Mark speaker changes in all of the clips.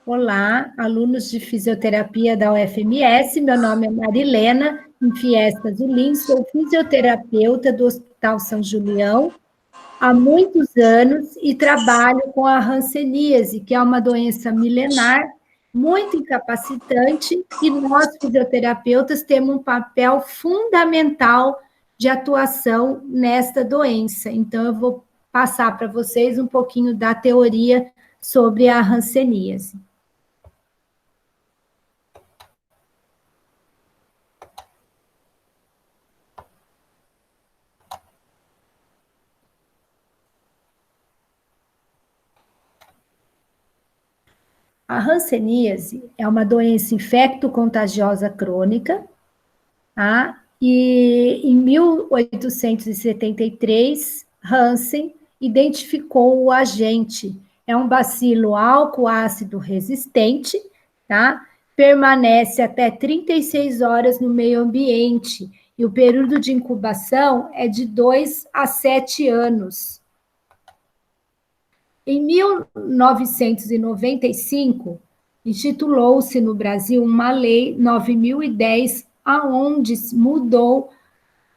Speaker 1: Olá, alunos de fisioterapia da UFMS, meu nome é Marilena, em Fiestas Ulim, sou fisioterapeuta do Hospital São Julião há muitos anos e trabalho com a hanseníase, que é uma doença milenar muito incapacitante, e nós, fisioterapeutas, temos um papel fundamental de atuação nesta doença. Então, eu vou passar para vocês um pouquinho da teoria sobre a hanseníase. A hanseníase é uma doença infecto-contagiosa crônica, tá? E em 1873, Hansen identificou o agente. É um bacilo álcool-ácido resistente, tá? Permanece até 36 horas no meio ambiente, e o período de incubação é de 2 a 7 anos. Em 1995, institulou-se no Brasil uma lei 9.010, aonde mudou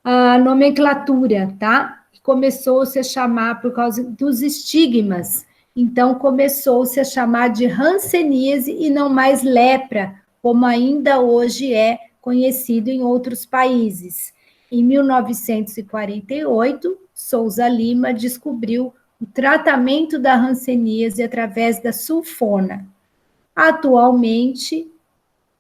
Speaker 1: a nomenclatura, tá? Começou-se a chamar, por causa dos estigmas, então começou-se a chamar de hanseníase e não mais lepra, como ainda hoje é conhecido em outros países. Em 1948, Souza Lima descobriu o tratamento da hanseníase através da sulfona. Atualmente,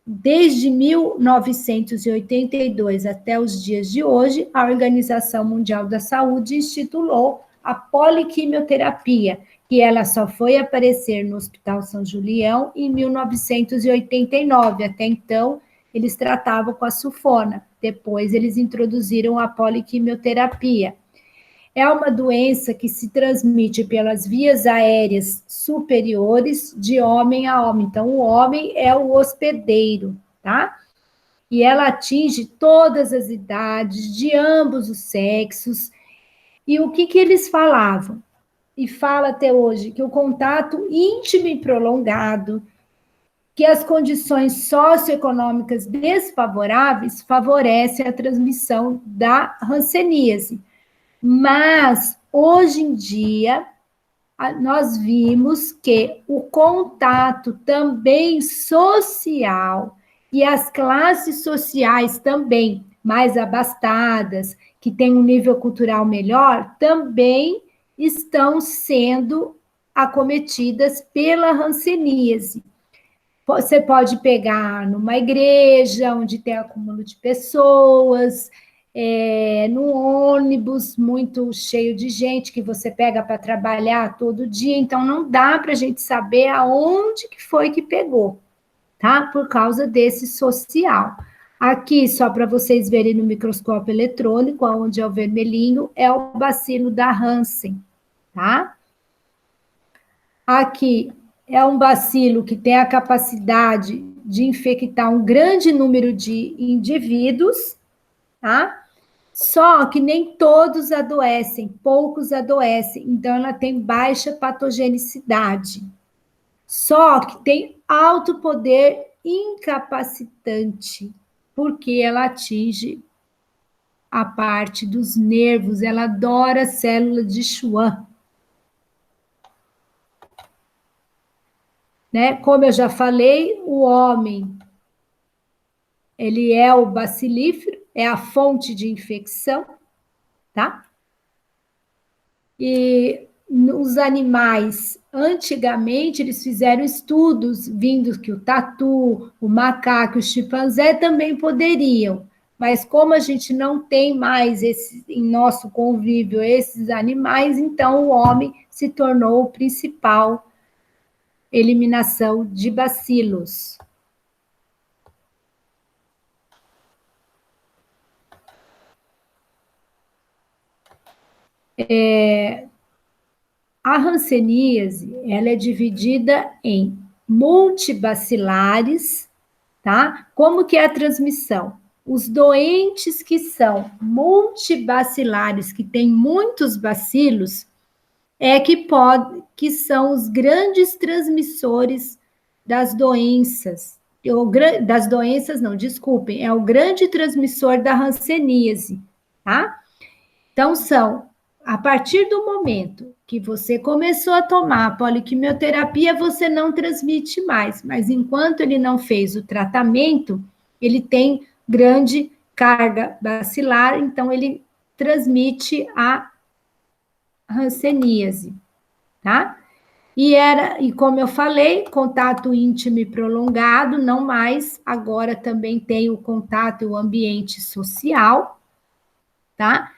Speaker 1: desde 1982 até os dias de hoje, a Organização Mundial da Saúde instituiu a poliquimioterapia, que ela só foi aparecer no Hospital São Julião em 1989. Até então, eles tratavam com a sulfona. Depois, eles introduziram a poliquimioterapia. É uma doença que se transmite pelas vias aéreas superiores de homem a homem. Então, o homem é o hospedeiro, tá? E ela atinge todas as idades, de ambos os sexos. E o que eles falavam? E fala até hoje que o contato íntimo e prolongado, que as condições socioeconômicas desfavoráveis favorecem a transmissão da hanseníase. Mas, hoje em dia, nós vimos que o contato também social e as classes sociais também mais abastadas, que têm um nível cultural melhor, também estão sendo acometidas pela hanseníase. Você pode pegar numa igreja, onde tem acúmulo de pessoas, no ônibus muito cheio de gente que você pega para trabalhar todo dia, então não dá para a gente saber aonde que foi que pegou, tá? Por causa desse social. Aqui, só para vocês verem no microscópio eletrônico, onde é o vermelhinho, é o bacilo da Hansen, tá? Aqui é um bacilo que tem a capacidade de infectar um grande número de indivíduos, tá? Só que nem todos adoecem, poucos adoecem, então ela tem baixa patogenicidade. Só que tem alto poder incapacitante, porque ela atinge a parte dos nervos, ela adora célula de Schwann. Né? Como eu já falei, o homem, ele é o bacilífero, é a fonte de infecção, tá? E os animais, antigamente, eles fizeram estudos, vindo que o tatu, o macaco, o chimpanzé também poderiam, mas como a gente não tem mais em nosso convívio esses animais, então o homem se tornou o principal eliminação de bacilos. A hanseníase, ela é dividida em multibacilares, tá? Como que é a transmissão? Os doentes que são multibacilares, que têm muitos bacilos, que são os grandes transmissores das doenças, das doenças não, desculpem, é o grande transmissor da hanseníase, tá? Então, a partir do momento que você começou a tomar a poliquimioterapia, você não transmite mais, mas enquanto ele não fez o tratamento, ele tem grande carga bacilar, então ele transmite a hanseníase, tá? E como eu falei, contato íntimo e prolongado, não mais, agora também tem o contato e o ambiente social, tá?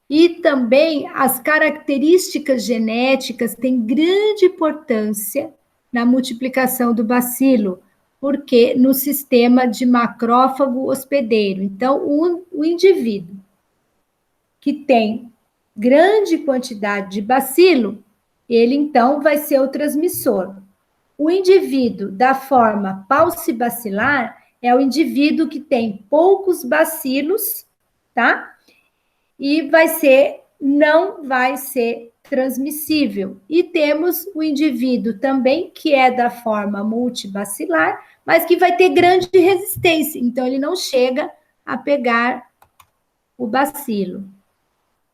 Speaker 1: E também as características genéticas têm grande importância na multiplicação do bacilo, porque no sistema de macrófago hospedeiro. Então, o indivíduo que tem grande quantidade de bacilo, ele então vai ser o transmissor. O indivíduo da forma paucibacilar é o indivíduo que tem poucos bacilos, tá? E não vai ser transmissível. E temos o indivíduo também que é da forma multibacilar, mas que vai ter grande resistência, então ele não chega a pegar o bacilo.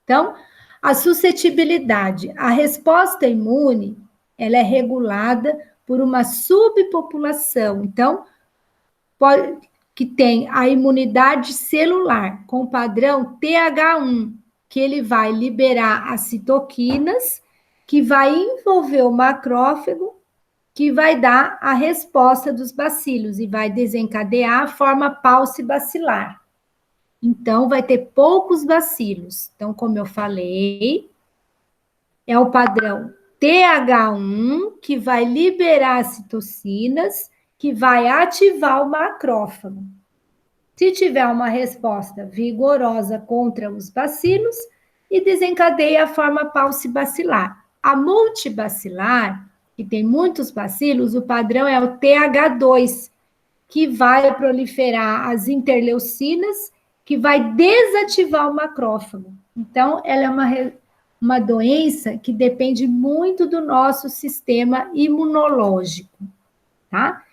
Speaker 1: Então, a suscetibilidade, a resposta imune, ela é regulada por uma subpopulação. Então, que tem a imunidade celular com padrão TH1, que ele vai liberar as citoquinas, que vai envolver o macrófago, que vai dar a resposta dos bacilos e vai desencadear a forma paucibacilar. Então, vai ter poucos bacilos. Então, como eu falei, é o padrão TH1, que vai liberar citocinas, que vai ativar o macrófago. Se tiver uma resposta vigorosa contra os bacilos, e desencadeia a forma paucibacilar. A multibacilar, que tem muitos bacilos, o padrão é o TH2, que vai proliferar as interleucinas, que vai desativar o macrófago. Então, ela é uma doença que depende muito do nosso sistema imunológico, tá?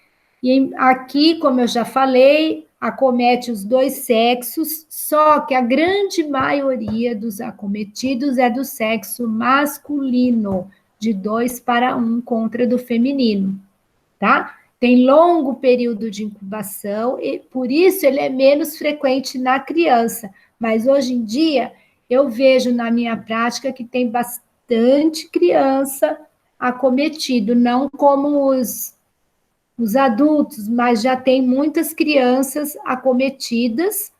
Speaker 1: E aqui, como eu já falei, acomete os dois sexos, só que a grande maioria dos acometidos é do sexo masculino, de 2:1 contra do feminino, tá? Tem longo período de incubação e por isso ele é menos frequente na criança, mas hoje em dia eu vejo na minha prática que tem bastante criança acometido, não como os adultos, mas já tem muitas crianças acometidas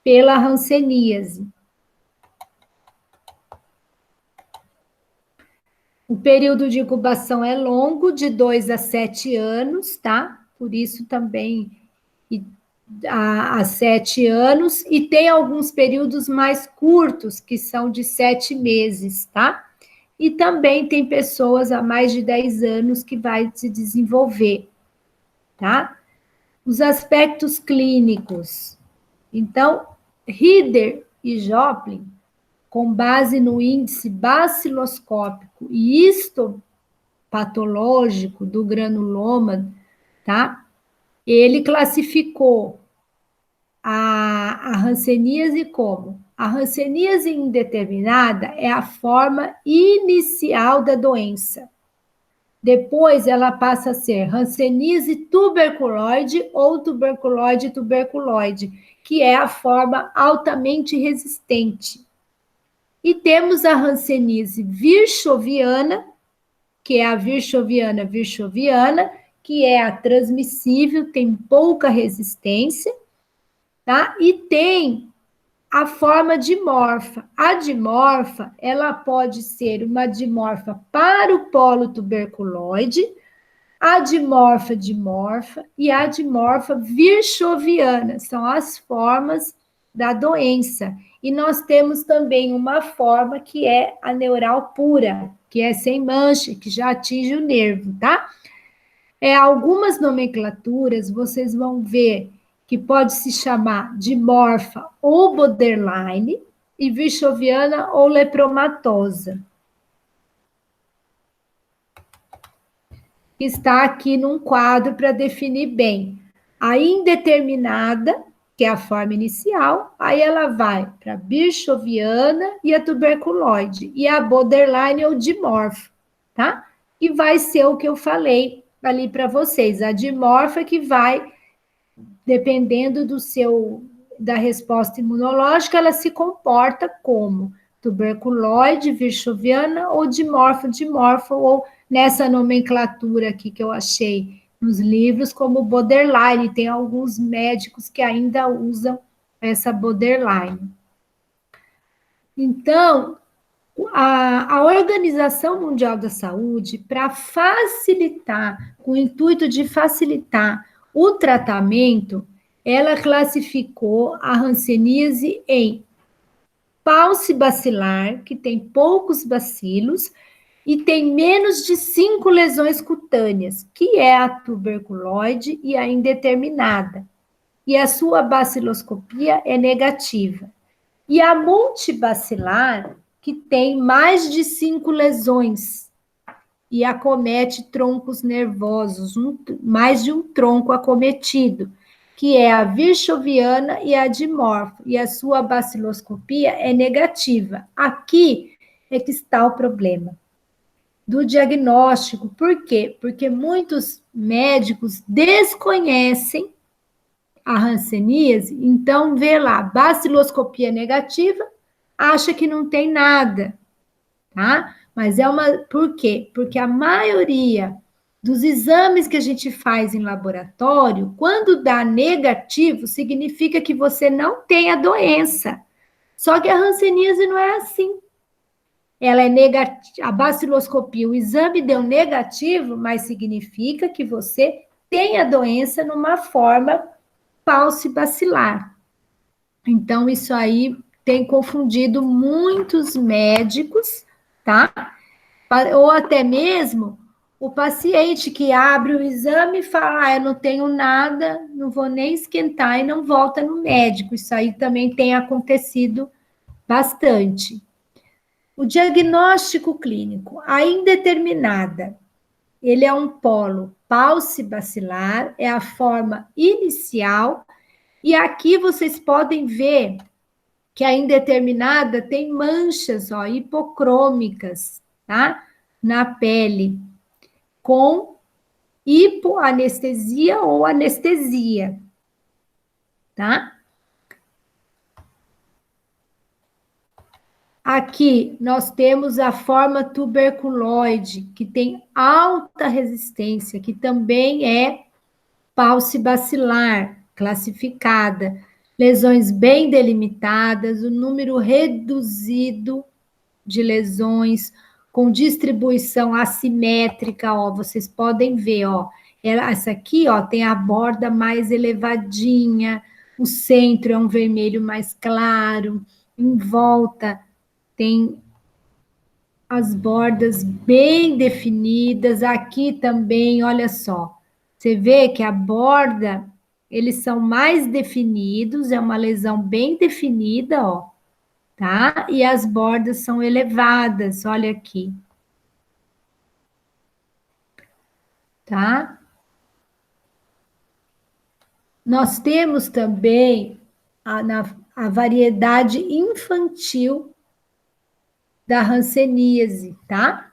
Speaker 1: pela hanseníase. O período de incubação é longo, de 2 a 7 anos, tá? Por isso também há 7 anos, e tem alguns períodos mais curtos, que são de 7 meses, tá? E também tem pessoas há mais de 10 anos que vai se desenvolver, tá? Os aspectos clínicos. Então, Rieder e Joplin, com base no índice baciloscópico e histopatológico do granuloma, tá? Ele classificou a hanseníase como? A hanseníase indeterminada é a forma inicial da doença. Depois ela passa a ser hanseníase tuberculoide ou tuberculoide, que é a forma altamente resistente. E temos a hanseníase virchoviana, que é a virchoviana, que é a transmissível, tem pouca resistência, tá? E tem a forma dimorfa. A dimorfa, ela pode ser uma dimorfa para o polo tuberculoide, a dimorfa e a dimorfa virchoviana, são as formas da doença. E nós temos também uma forma que é a neural pura, que é sem mancha, que já atinge o nervo, tá? Algumas nomenclaturas vocês vão ver que pode se chamar dimorfa ou borderline e virchoviana ou lepromatosa. que está aqui num quadro para definir bem. A indeterminada, que é a forma inicial, aí ela vai para a bichoviana e a tuberculoide, e a borderline ou dimorfo, tá? E vai ser o que eu falei ali para vocês, a dimorfa que vai, dependendo da resposta imunológica, ela se comporta como tuberculoide, virchoviana ou dimorfo, ou nessa nomenclatura aqui que eu achei nos livros, como borderline. Tem alguns médicos que ainda usam essa borderline. Então, a Organização Mundial da Saúde, para facilitar, com o intuito de facilitar o tratamento, ela classificou a hanseníase em paucibacilar, que tem poucos bacilos, e tem menos de 5 lesões cutâneas, que é a tuberculoide e a indeterminada. E a sua baciloscopia é negativa. E a multibacilar, que tem mais de 5 lesões e acomete troncos nervosos, mais de um tronco acometido, que é a virchoviana e a dimorfo, e a sua baciloscopia é negativa. Aqui é que está o problema do diagnóstico. Por quê? Porque muitos médicos desconhecem a hanseníase, então vê lá, baciloscopia negativa, acha que não tem nada, tá? Mas por quê? Porque a maioria dos exames que a gente faz em laboratório, quando dá negativo, significa que você não tem a doença. Só que a hanseníase não é assim. Ela é negativa, a baciloscopia, o exame deu negativo, mas significa que você tem a doença numa forma paucibacilar. Então, isso aí tem confundido muitos médicos, tá? Ou até mesmo o paciente que abre o exame e fala, eu não tenho nada, não vou nem esquentar, e não volta no médico. Isso aí também tem acontecido bastante. O diagnóstico clínico, a indeterminada, ele é um polo paucibacilar, é a forma inicial, e aqui vocês podem ver que a indeterminada tem manchas, ó, hipocrômicas, tá? Na pele, com hipoanestesia ou anestesia, tá? Aqui nós temos a forma tuberculoide, que tem alta resistência, que também é paucibacilar, classificada. Lesões bem delimitadas, o número reduzido de lesões, com distribuição assimétrica, ó, vocês podem ver, ó, essa aqui, ó, tem a borda mais elevadinha, o centro é um vermelho mais claro, em volta tem as bordas bem definidas, aqui também, olha só, você vê que a borda, eles são mais definidos, é uma lesão bem definida, ó, tá? E as bordas são elevadas, olha aqui. Tá? Nós temos também a variedade infantil da hanseníase, tá?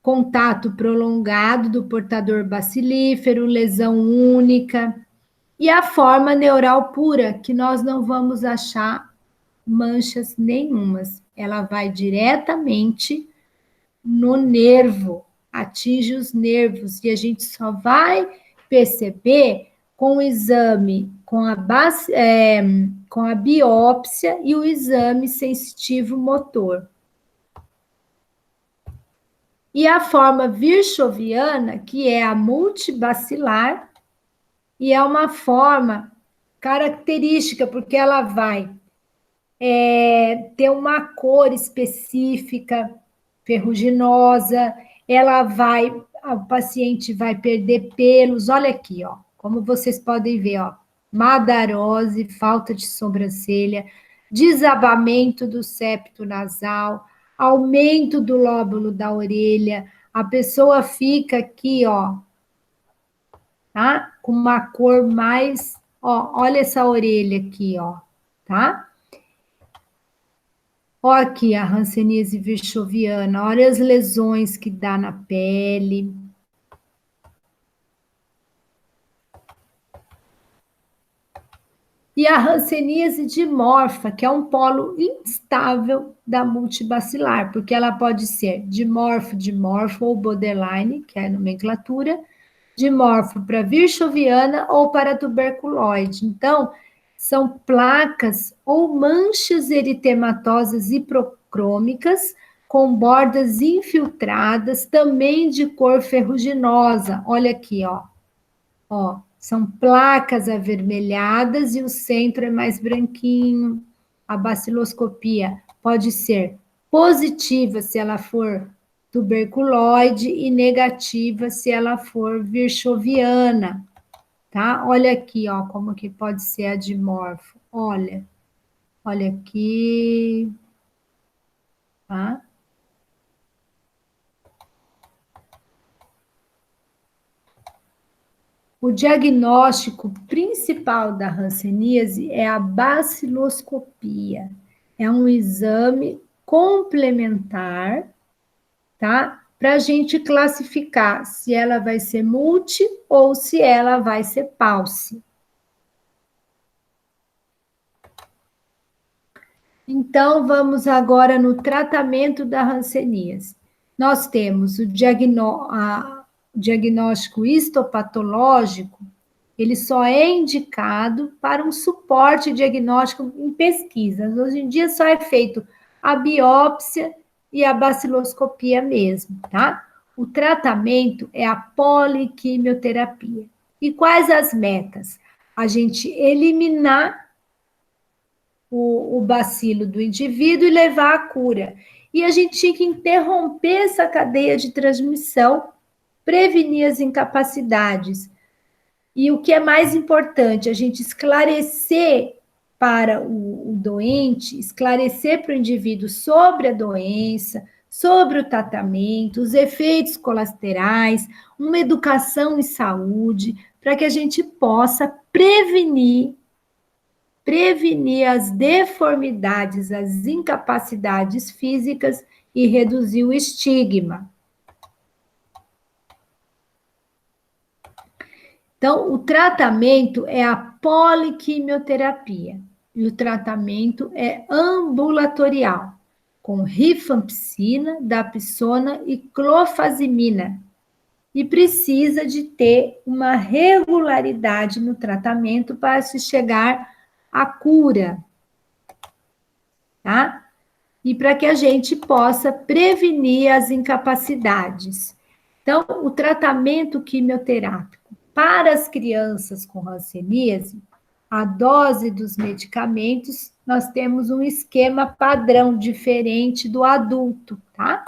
Speaker 1: Contato prolongado do portador bacilífero, lesão única, e a forma neural pura, que nós não vamos achar manchas nenhumas. Ela vai diretamente no nervo, atinge os nervos, e a gente só vai perceber com o exame, com a biópsia e o exame sensitivo motor. E a forma virchoviana, que é a multibacilar, e é uma forma característica, porque ela vai ter uma cor específica, ferruginosa, o paciente vai perder pelos, olha aqui, ó, como vocês podem ver, ó, madarose, falta de sobrancelha, desabamento do septo nasal, aumento do lóbulo da orelha, a pessoa fica aqui, ó, tá? Com uma cor mais, ó, olha essa orelha aqui, ó, tá? Ó aqui a hanseníase virchoviana, olha as lesões que dá na pele. E a hanseníase dimorfa, que é um polo instável da multibacilar, porque ela pode ser dimorfo, dimorfo ou borderline, que é a nomenclatura, dimorfo para virchoviana ou para tuberculoide. Então, são placas ou manchas eritematosas hipercrômicas com bordas infiltradas, também de cor ferruginosa. Olha aqui, ó. Ó, são placas avermelhadas e o centro é mais branquinho. A baciloscopia pode ser positiva se ela for tuberculoide e negativa se ela for virchoviana, tá? Olha aqui, ó, como que pode ser a dimorfo. Olha aqui, tá? O diagnóstico principal da hanseníase é a baciloscopia. É um exame complementar, tá? Para a gente classificar se ela vai ser multi ou se ela vai ser pauci. Então, vamos agora no tratamento da hanseníase. Nós temos o diagnóstico histopatológico, ele só é indicado para um suporte diagnóstico em pesquisas. Hoje em dia só é feito a biópsia e a baciloscopia mesmo, tá? O tratamento é a poliquimioterapia. E quais as metas? A gente eliminar o bacilo do indivíduo e levar à cura. E a gente tinha que interromper essa cadeia de transmissão, prevenir as incapacidades. E o que é mais importante, a gente esclarecer para o doente, esclarecer para o indivíduo sobre a doença, sobre o tratamento, os efeitos colaterais, uma educação em saúde, para que a gente possa prevenir as deformidades, as incapacidades físicas e reduzir o estigma. Então, o tratamento é a poliquimioterapia e o tratamento é ambulatorial, com rifampicina, dapsona e clofazimina. E precisa de ter uma regularidade no tratamento para se chegar à cura, tá? E para que a gente possa prevenir as incapacidades. Então, o tratamento quimioterápico para as crianças com hanseníase, a dose dos medicamentos, nós temos um esquema padrão diferente do adulto, tá?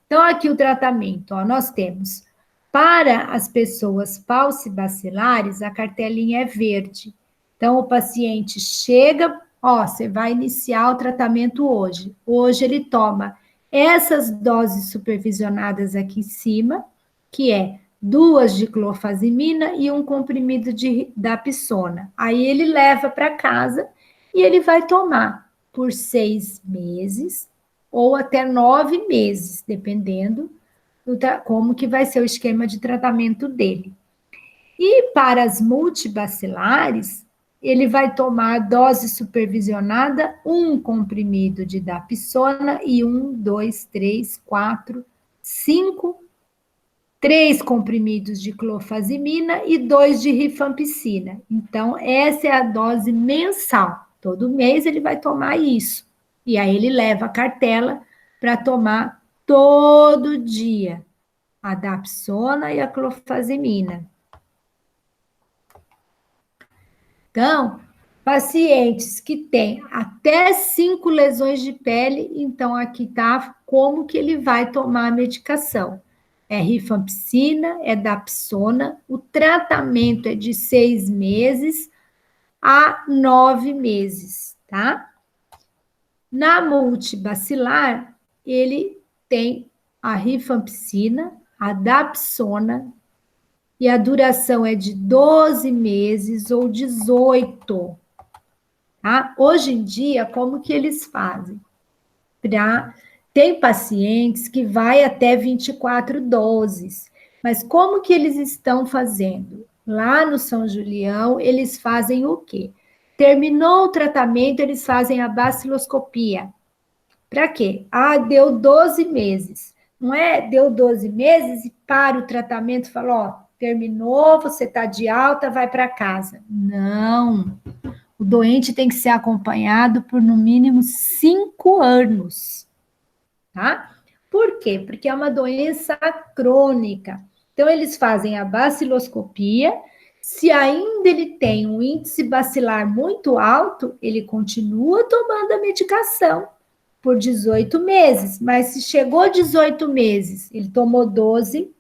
Speaker 1: Então, aqui o tratamento, ó, nós temos para as pessoas paucibacilares, a cartelinha é verde. Então, o paciente chega, ó, você vai iniciar o tratamento hoje. Hoje ele toma essas doses supervisionadas aqui em cima, que é 2 de clofazimina e um comprimido de dapsona. Aí ele leva para casa e ele vai tomar por 6 meses ou até 9 meses, dependendo como que vai ser o esquema de tratamento dele. E para as multibacilares, ele vai tomar a dose supervisionada, um comprimido de dapsona e 3 comprimidos de clofazimina e 2 de rifampicina. Então, essa é a dose mensal. Todo mês ele vai tomar isso. E aí ele leva a cartela para tomar todo dia a dapsona e a clofazimina. Então, pacientes que têm até 5 lesões de pele, então aqui está como que ele vai tomar a medicação. É rifampicina, é dapsona, o tratamento é de 6 meses a 9 meses, tá? Na multibacilar, ele tem a rifampicina, a Dapsona, e a duração é de 12 meses ou 18. Tá? Hoje em dia, como que eles fazem? Tem pacientes que vai até 24 doses, mas como que eles estão fazendo? Lá no São Julião, eles fazem o quê? Terminou o tratamento, eles fazem a baciloscopia. Para quê? Ah, deu 12 meses. Não é deu 12 meses e para o tratamento e fala, ó, terminou, você está de alta, vai para casa. Não. O doente tem que ser acompanhado por no mínimo 5 anos. Tá? Por quê? Porque é uma doença crônica. Então, eles fazem a baciloscopia. Se ainda ele tem um índice bacilar muito alto, ele continua tomando a medicação por 18 meses. Mas se chegou 18 meses, ele tomou 12,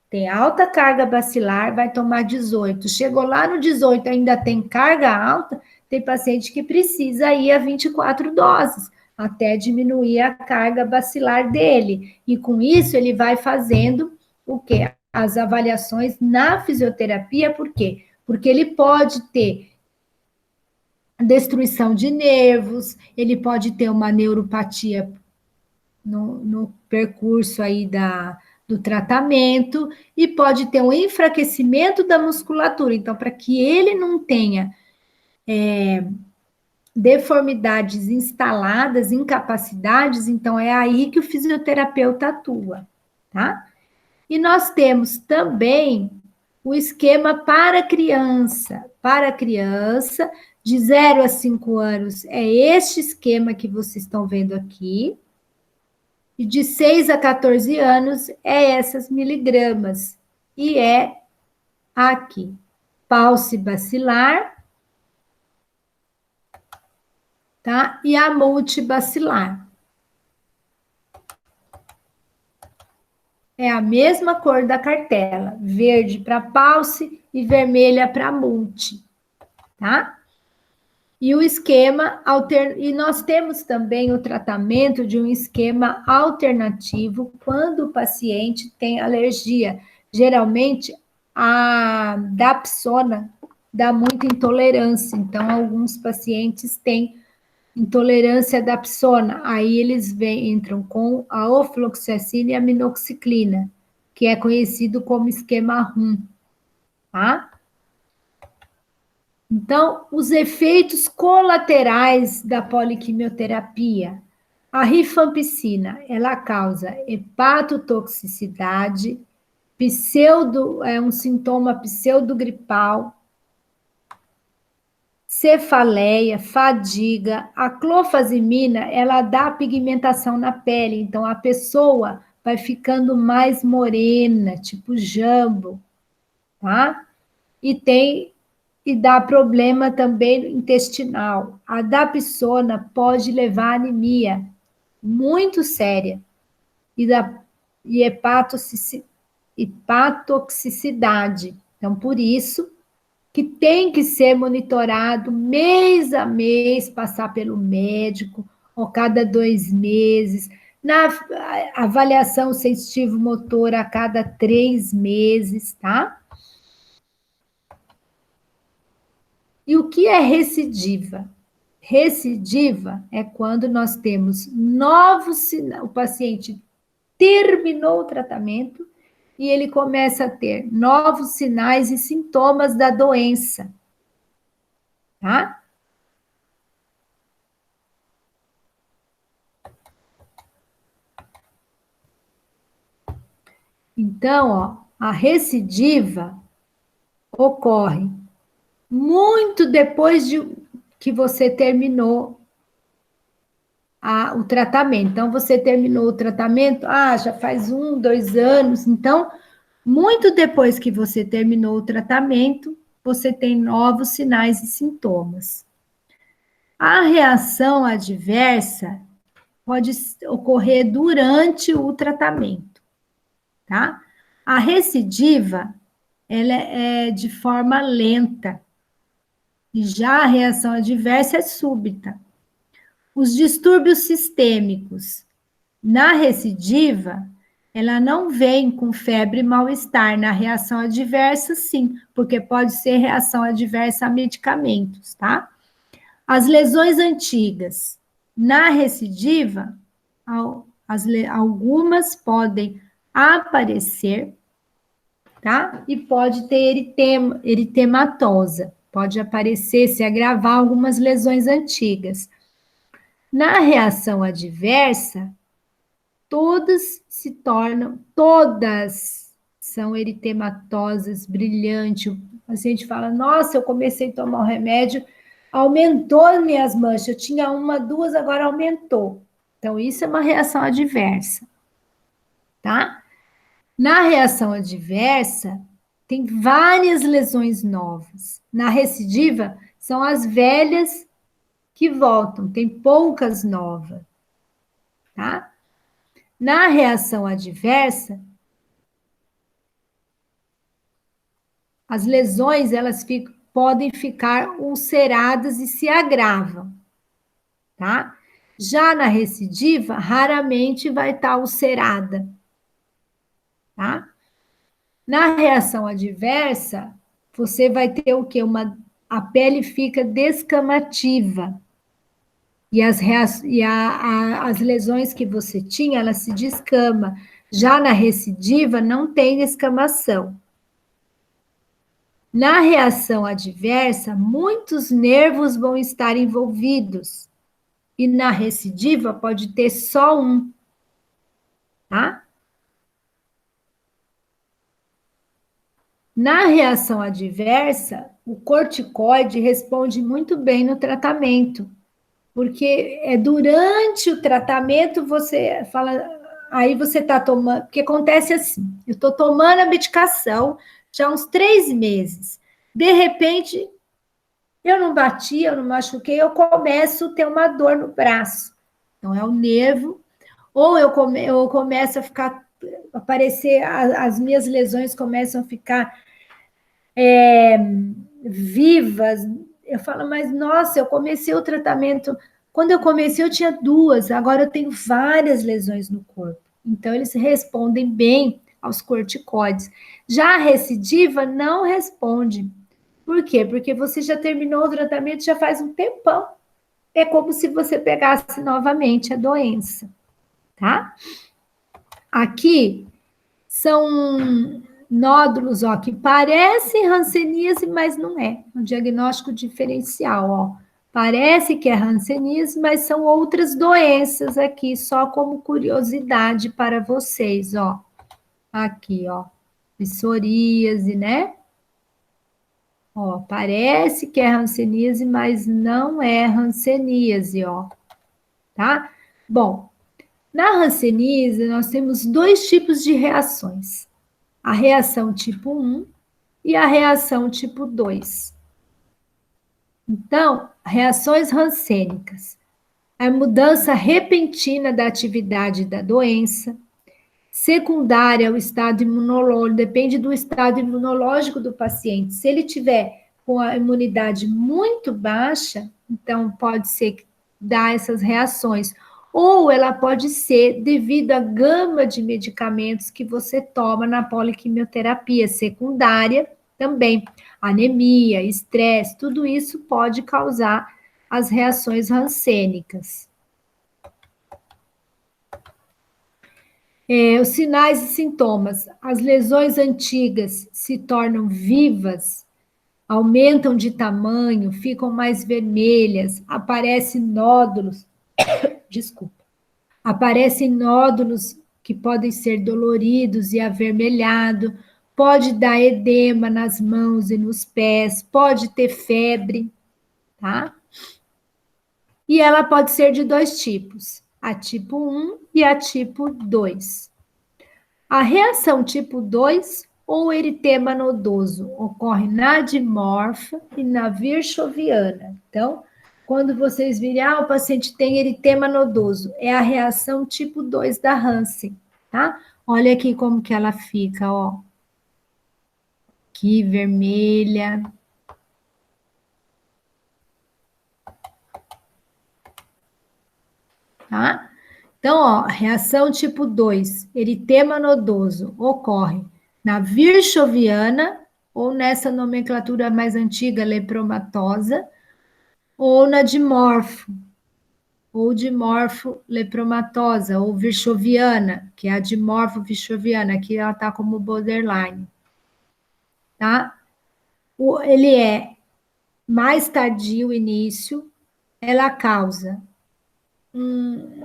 Speaker 1: tem alta carga bacilar, vai tomar 18. Chegou lá no 18, ainda tem carga alta, tem paciente que precisa ir a 24 doses, até diminuir a carga bacilar dele. E com isso, ele vai fazendo o quê? As avaliações na fisioterapia, por quê? Porque ele pode ter destruição de nervos, ele pode ter uma neuropatia no percurso aí do tratamento e pode ter um enfraquecimento da musculatura. Então, para que ele não tenha deformidades instaladas, incapacidades, então é aí que o fisioterapeuta atua, tá? E nós temos também o esquema para criança. Para criança, de 0 a 5 anos, é este esquema que vocês estão vendo aqui. E de 6 a 14 anos é essas miligramas. E é aqui, pulse bacilar, tá? E a multibacilar. É a mesma cor da cartela, verde para pulse e vermelha para multi, tá? E o esquema e nós temos também o tratamento de um esquema alternativo quando o paciente tem alergia. Geralmente a dapsona dá muita intolerância, então alguns pacientes têm intolerância à dapsona, aí eles entram com a ofloxacina e a minoxiclina, que é conhecido como esquema RUM, tá? Então, os efeitos colaterais da poliquimioterapia. A rifampicina, ela causa hepatotoxicidade, é um sintoma pseudogripal, cefaleia, fadiga. A clofazimina, ela dá pigmentação na pele, então a pessoa vai ficando mais morena, tipo jambo, tá? E dá problema também intestinal. A dapsona pode levar a anemia muito séria e hepatotoxicidade. Então, por isso que tem que ser monitorado mês a mês, passar pelo médico, ou cada 2 meses, na avaliação sensitivo-motora a cada 3 meses, tá? E o que é recidiva? Recidiva é quando nós temos novos sinais, o paciente terminou o tratamento e ele começa a ter novos sinais e sintomas da doença, tá? Então, ó, a recidiva ocorre muito depois de que você terminou o tratamento. Então, você terminou o tratamento, já faz 1, 2 anos. Então, muito depois que você terminou o tratamento, você tem novos sinais e sintomas. A reação adversa pode ocorrer durante o tratamento, tá? A recidiva, ela é de forma lenta, e já a reação adversa é súbita. Os distúrbios sistêmicos na recidiva ela não vem com febre e mal-estar. Na reação adversa, sim, porque pode ser reação adversa a medicamentos, tá? As lesões antigas. Na recidiva, algumas podem aparecer, tá? E pode ter eritematosa, pode aparecer, se agravar algumas lesões antigas. Na reação adversa, todas são eritematosas, brilhantes. O paciente fala, nossa, eu comecei a tomar o remédio, aumentou as minhas manchas, eu tinha uma, duas, agora aumentou. Então, isso é uma reação adversa, tá? Na reação adversa, tem várias lesões novas. Na recidiva, são as velhas que voltam, tem poucas novas, tá? Na reação adversa, as lesões podem ficar ulceradas e se agravam, tá? Já na recidiva, raramente vai estar ulcerada, tá? Na reação adversa, você vai ter o quê? A pele fica descamativa. E as lesões que você tinha, ela se descama. Já na recidiva, não tem escamação. Na reação adversa, muitos nervos vão estar envolvidos. E na recidiva, pode ter só um, tá? Na reação adversa, o corticoide responde muito bem no tratamento, porque é durante o tratamento você fala, aí você está tomando, porque acontece assim, eu estou tomando a medicação já há uns 3 meses, de repente eu não bati, eu não machuquei, eu começo a ter uma dor no braço, então é o nervo, ou eu começo a ficar, aparecer, as minhas lesões começam a ficar vivas. Eu falo, mas nossa, eu comecei o tratamento. Quando eu comecei, eu tinha 2, agora eu tenho várias lesões no corpo. Então, eles respondem bem aos corticoides. Já a recidiva não responde. Por quê? Porque você já terminou o tratamento já faz um tempão. É como se você pegasse novamente a doença, tá? Aqui são nódulos, ó, que parecem hanseníase, mas não é. Um diagnóstico diferencial, ó. Parece que é hanseníase, mas são outras doenças aqui, só como curiosidade para vocês, ó. Aqui, ó. Psoríase, né? Ó, parece que é hanseníase, mas não é hanseníase, ó. Tá? Bom, na hanseníase, nós temos 2 tipos de reações. A reação tipo 1 e a reação tipo 2. Então, reações rancênicas. A mudança repentina da atividade da doença, secundária ao estado imunológico, depende do estado imunológico do paciente. Se ele tiver com a imunidade muito baixa, então pode ser que dá essas reações. Ou ela pode ser devido à gama de medicamentos que você toma na poliquimioterapia secundária também. Anemia, estresse, tudo isso pode causar as reações rancênicas. Os sinais e sintomas. As lesões antigas se tornam vivas, aumentam de tamanho, ficam mais vermelhas, aparecem nódulos, desculpa, aparecem nódulos que podem ser doloridos e avermelhado, pode dar edema nas mãos e nos pés, pode ter febre, tá? E ela pode ser de 2 tipos, a tipo 1 e a tipo 2. A reação tipo 2 ou eritema nodoso ocorre na dimorfa e na virchoviana. Então, quando vocês virem, o paciente tem eritema nodoso, é a reação tipo 2 da Hansen, tá? Olha aqui como que ela fica, ó. Que vermelha. Tá? Então, ó, reação tipo 2, eritema nodoso, ocorre na virchoviana, ou nessa nomenclatura mais antiga, lepromatosa, ou na dimorfo, ou dimorfo lepromatosa, ou virchoviana, que é a dimorfo virchoviana, aqui ela está como borderline, tá? Ele é mais tardio o início, ela causa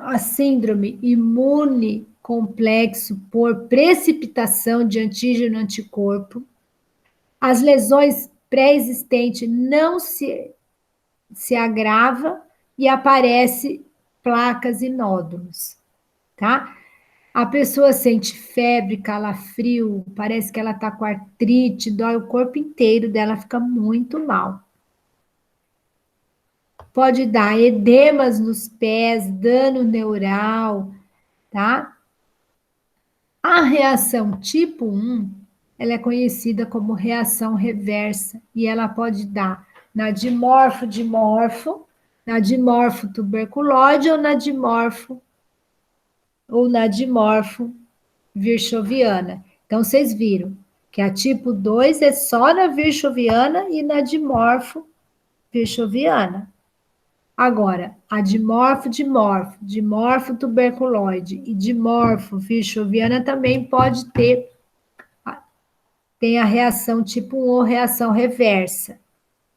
Speaker 1: a síndrome imune complexo por precipitação de antígeno anticorpo. As lesões pré-existentes não se agrava e aparece placas e nódulos, tá? A pessoa sente febre, calafrio, parece que ela está com artrite, dói o corpo inteiro dela, fica muito mal. Pode dar edemas nos pés, dano neural, tá? A reação tipo 1, ela é conhecida como reação reversa e ela pode dar na dimorfo-dimorfo, na dimorfo-tuberculose ou na dimorfo-virchoviana. Então, vocês viram que a tipo 2 é só na virchoviana e na dimorfo-virchoviana. Agora, a dimorfo-dimorfo, dimorfo-tuberculoide e dimorfo-virchoviana também pode ter tem a reação tipo 1 ou reação reversa,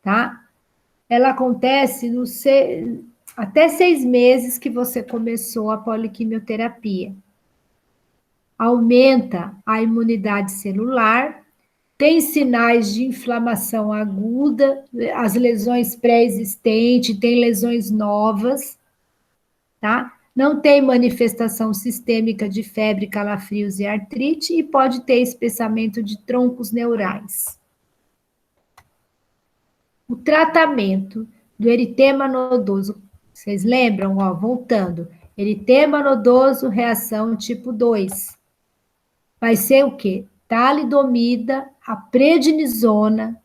Speaker 1: tá? Ela acontece até 6 meses que você começou a poliquimioterapia. Aumenta a imunidade celular, tem sinais de inflamação aguda, as lesões pré-existentes, tem lesões novas, tá? Não tem manifestação sistêmica de febre, calafrios e artrite e pode ter espessamento de troncos neurais. O tratamento do eritema nodoso, vocês lembram? Ó, voltando. Eritema nodoso, reação tipo 2. Vai ser o quê? Talidomida, a prednisona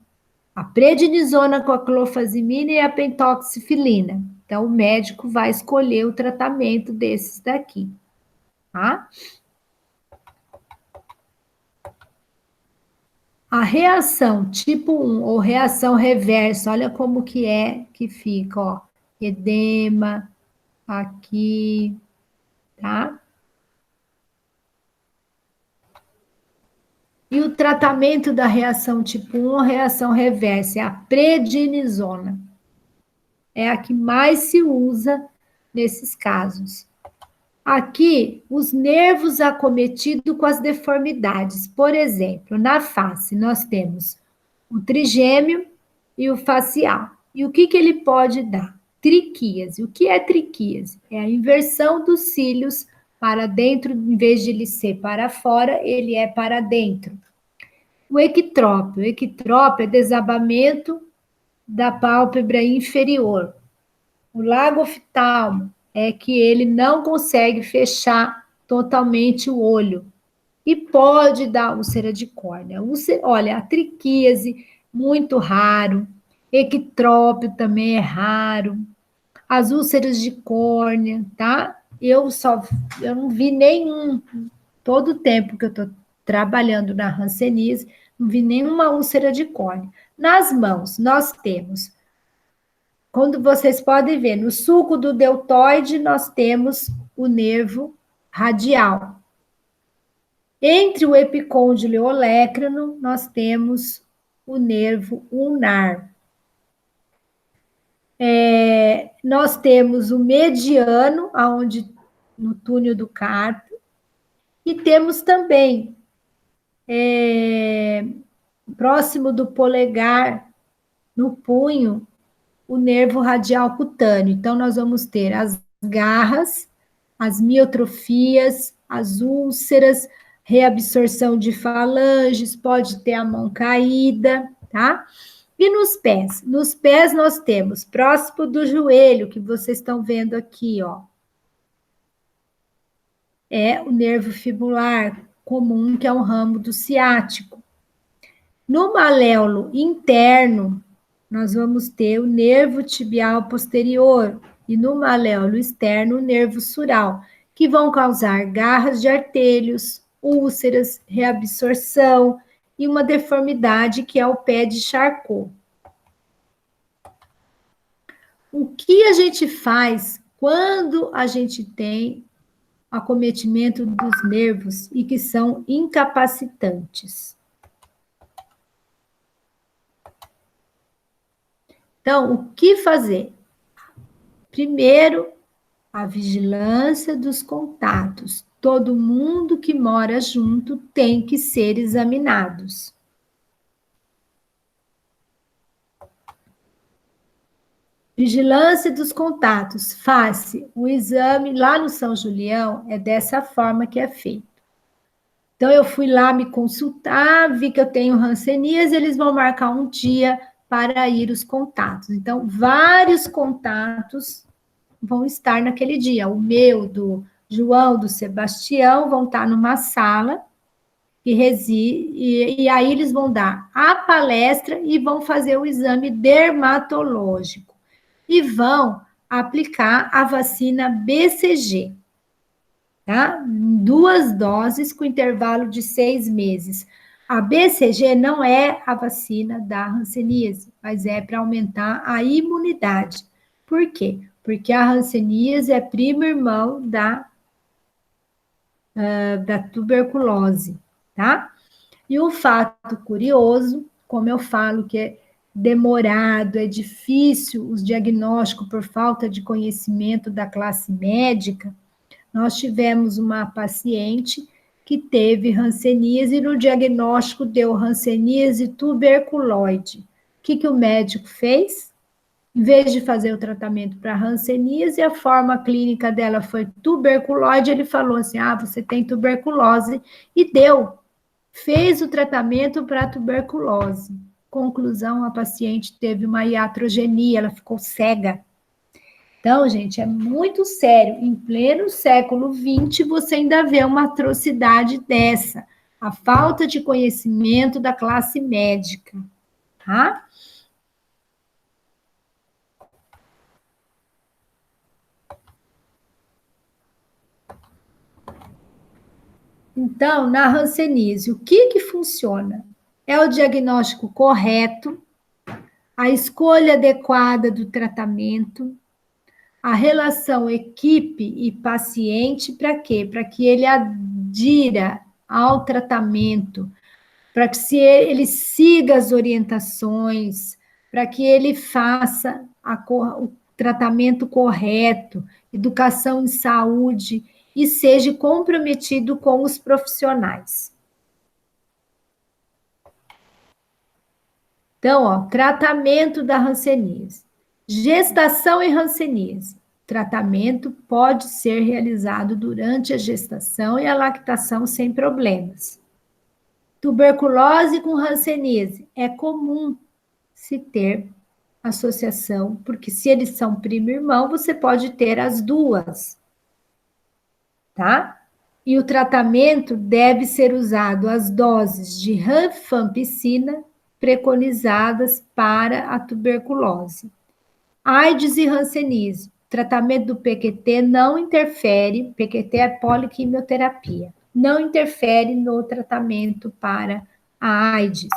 Speaker 1: com a clofazimina e a pentoxifilina. Então, o médico vai escolher o tratamento desses daqui, tá? A reação tipo 1 ou reação reversa, olha como que fica, ó. Edema, aqui, tá? E o tratamento da reação tipo 1 ou reação reversa é a prednisona. É a que mais se usa nesses casos. Aqui, os nervos acometidos com as deformidades. Por exemplo, na face, nós temos o trigêmeo e o facial. E o que ele pode dar? Triquíase. O que é triquíase? É a inversão dos cílios para dentro, em vez de ele ser para fora, ele é para dentro. O equitrópio. O equitrópio é desabamento da pálpebra inferior. O lagoftalmo é que ele não consegue fechar totalmente o olho e pode dar úlcera de córnea. Olha, a triquíase, muito raro, equitrópio também é raro, as úlceras de córnea, tá? Eu não vi nenhum, todo o tempo que eu estou trabalhando na hanseníase, não vi nenhuma úlcera de córnea. Nas mãos, nós temos quando vocês podem ver, no sulco do deltoide, nós temos o nervo radial. Entre o epicôndilo e o olecrano, nós temos o nervo ulnar. Nós temos o mediano, aonde no túnel do carpo, e temos também, próximo do polegar, no punho, o nervo radial cutâneo. Então, nós vamos ter as garras, as miotrofias, as úlceras, reabsorção de falanges, pode ter a mão caída, tá? E nos pés? Nos pés nós temos próximo do joelho, que vocês estão vendo aqui, ó. É o nervo fibular comum, que é um ramo do ciático. No maléolo interno, nós vamos ter o nervo tibial posterior e no maléolo externo, o nervo sural. que vão causar garras de artelhos, úlceras, reabsorção e uma deformidade que é o pé de Charcot. O que a gente faz quando a gente tem acometimento dos nervos e que são incapacitantes? Então, o que fazer? Primeiro, a vigilância dos contatos. Todo mundo que mora junto tem que ser examinados. Vigilância dos contatos. Faz-se o exame lá no São Julião, é dessa forma que é feito. Então, eu fui lá me consultar, vi que eu tenho hanseníase, eles vão marcar um dia para ir os contatos. Então, vários contatos vão estar naquele dia. O meu, do João, do Sebastião, vão estar numa sala e aí eles vão dar a palestra e vão fazer o exame dermatológico. E vão aplicar a vacina BCG, tá? 2 doses com intervalo de 6 meses. A BCG não é a vacina da hanseníase, mas é para aumentar a imunidade. Por quê? Porque a hanseníase é primo irmão da tuberculose, tá? E um fato curioso, como eu falo que é demorado, é difícil os diagnósticos por falta de conhecimento da classe médica, nós tivemos uma paciente que teve hanseníase e no diagnóstico deu hanseníase tuberculoide. O que o médico fez? Em vez de fazer o tratamento para hanseníase, a forma clínica dela foi tuberculoide, ele falou assim, você tem tuberculose, e deu. Fez o tratamento para tuberculose. Conclusão, a paciente teve uma iatrogenia, ela ficou cega. Então, gente, é muito sério. Em pleno século XX, você ainda vê uma atrocidade dessa. A falta de conhecimento da classe médica, tá? Então, na hanseníase, o que funciona? É o diagnóstico correto, a escolha adequada do tratamento, a relação equipe e paciente, para quê? Para que ele adira ao tratamento, para que ele siga as orientações, para que ele faça o tratamento correto, educação em saúde, e seja comprometido com os profissionais. Então, tratamento da hanseníase. Gestação e hanseníase. Tratamento pode ser realizado durante a gestação e a lactação sem problemas. Tuberculose com hanseníase. É comum se ter associação, porque se eles são primo e irmão, você pode ter as duas, tá? E o tratamento deve ser usado as doses de rifampicina preconizadas para a tuberculose. AIDS e hanseníase. Tratamento do PQT não interfere, PQT é poliquimioterapia, não interfere no tratamento para a AIDS.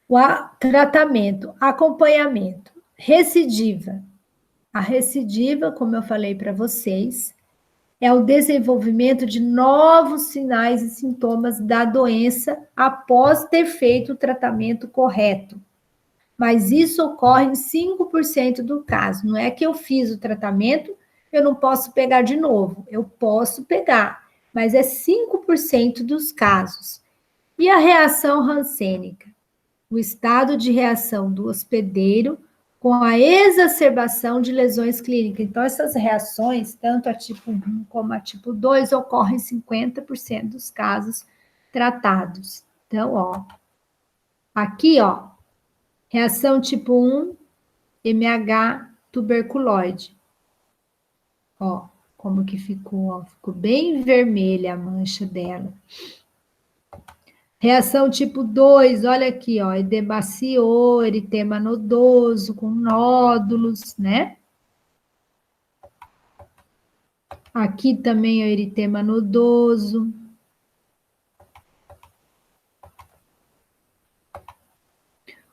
Speaker 1: O tratamento, acompanhamento, recidiva. A recidiva, como eu falei para vocês, é o desenvolvimento de novos sinais e sintomas da doença após ter feito o tratamento correto. Mas isso ocorre em 5% do caso. Não é que eu fiz o tratamento, eu não posso pegar de novo. Eu posso pegar, mas é 5% dos casos. E a reação rancênica? O estado de reação do hospedeiro com a exacerbação de lesões clínicas. Então, essas reações, tanto a tipo 1 como a tipo 2, ocorrem em 50% dos casos tratados. Então, aqui, reação tipo 1, MH tuberculoide. Como que ficou, ficou bem vermelha a mancha dela. Reação tipo 2, olha aqui, ó, edema ciô, eritema nodoso, com nódulos, né? Aqui também é o eritema nodoso.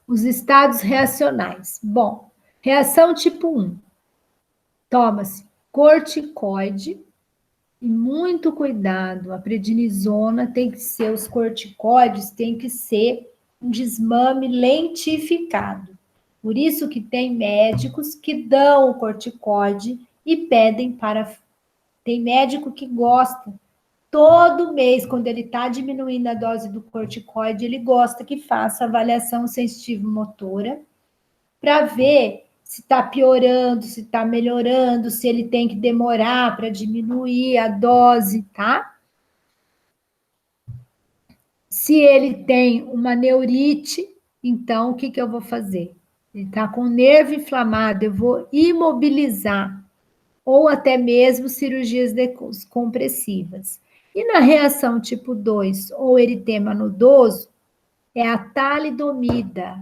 Speaker 1: Os estados reacionais. Bom, reação tipo 1. Toma-se corticoide, e muito cuidado, a prednisona tem que ser, os corticoides tem que ser um desmame lentificado. Por isso que tem médicos que dão o corticoide e pedem para... Tem médico que gosta. Todo mês, quando ele está diminuindo a dose do corticoide, ele gosta que faça avaliação sensitivo-motora para ver se está piorando, se está melhorando, se ele tem que demorar para diminuir a dose, tá? Se ele tem uma neurite, então o que, que eu vou fazer? Ele está com o nervo inflamado, eu vou imobilizar, ou até mesmo cirurgias compressivas. E na reação tipo 2, ou eritema nodoso, é a talidomida,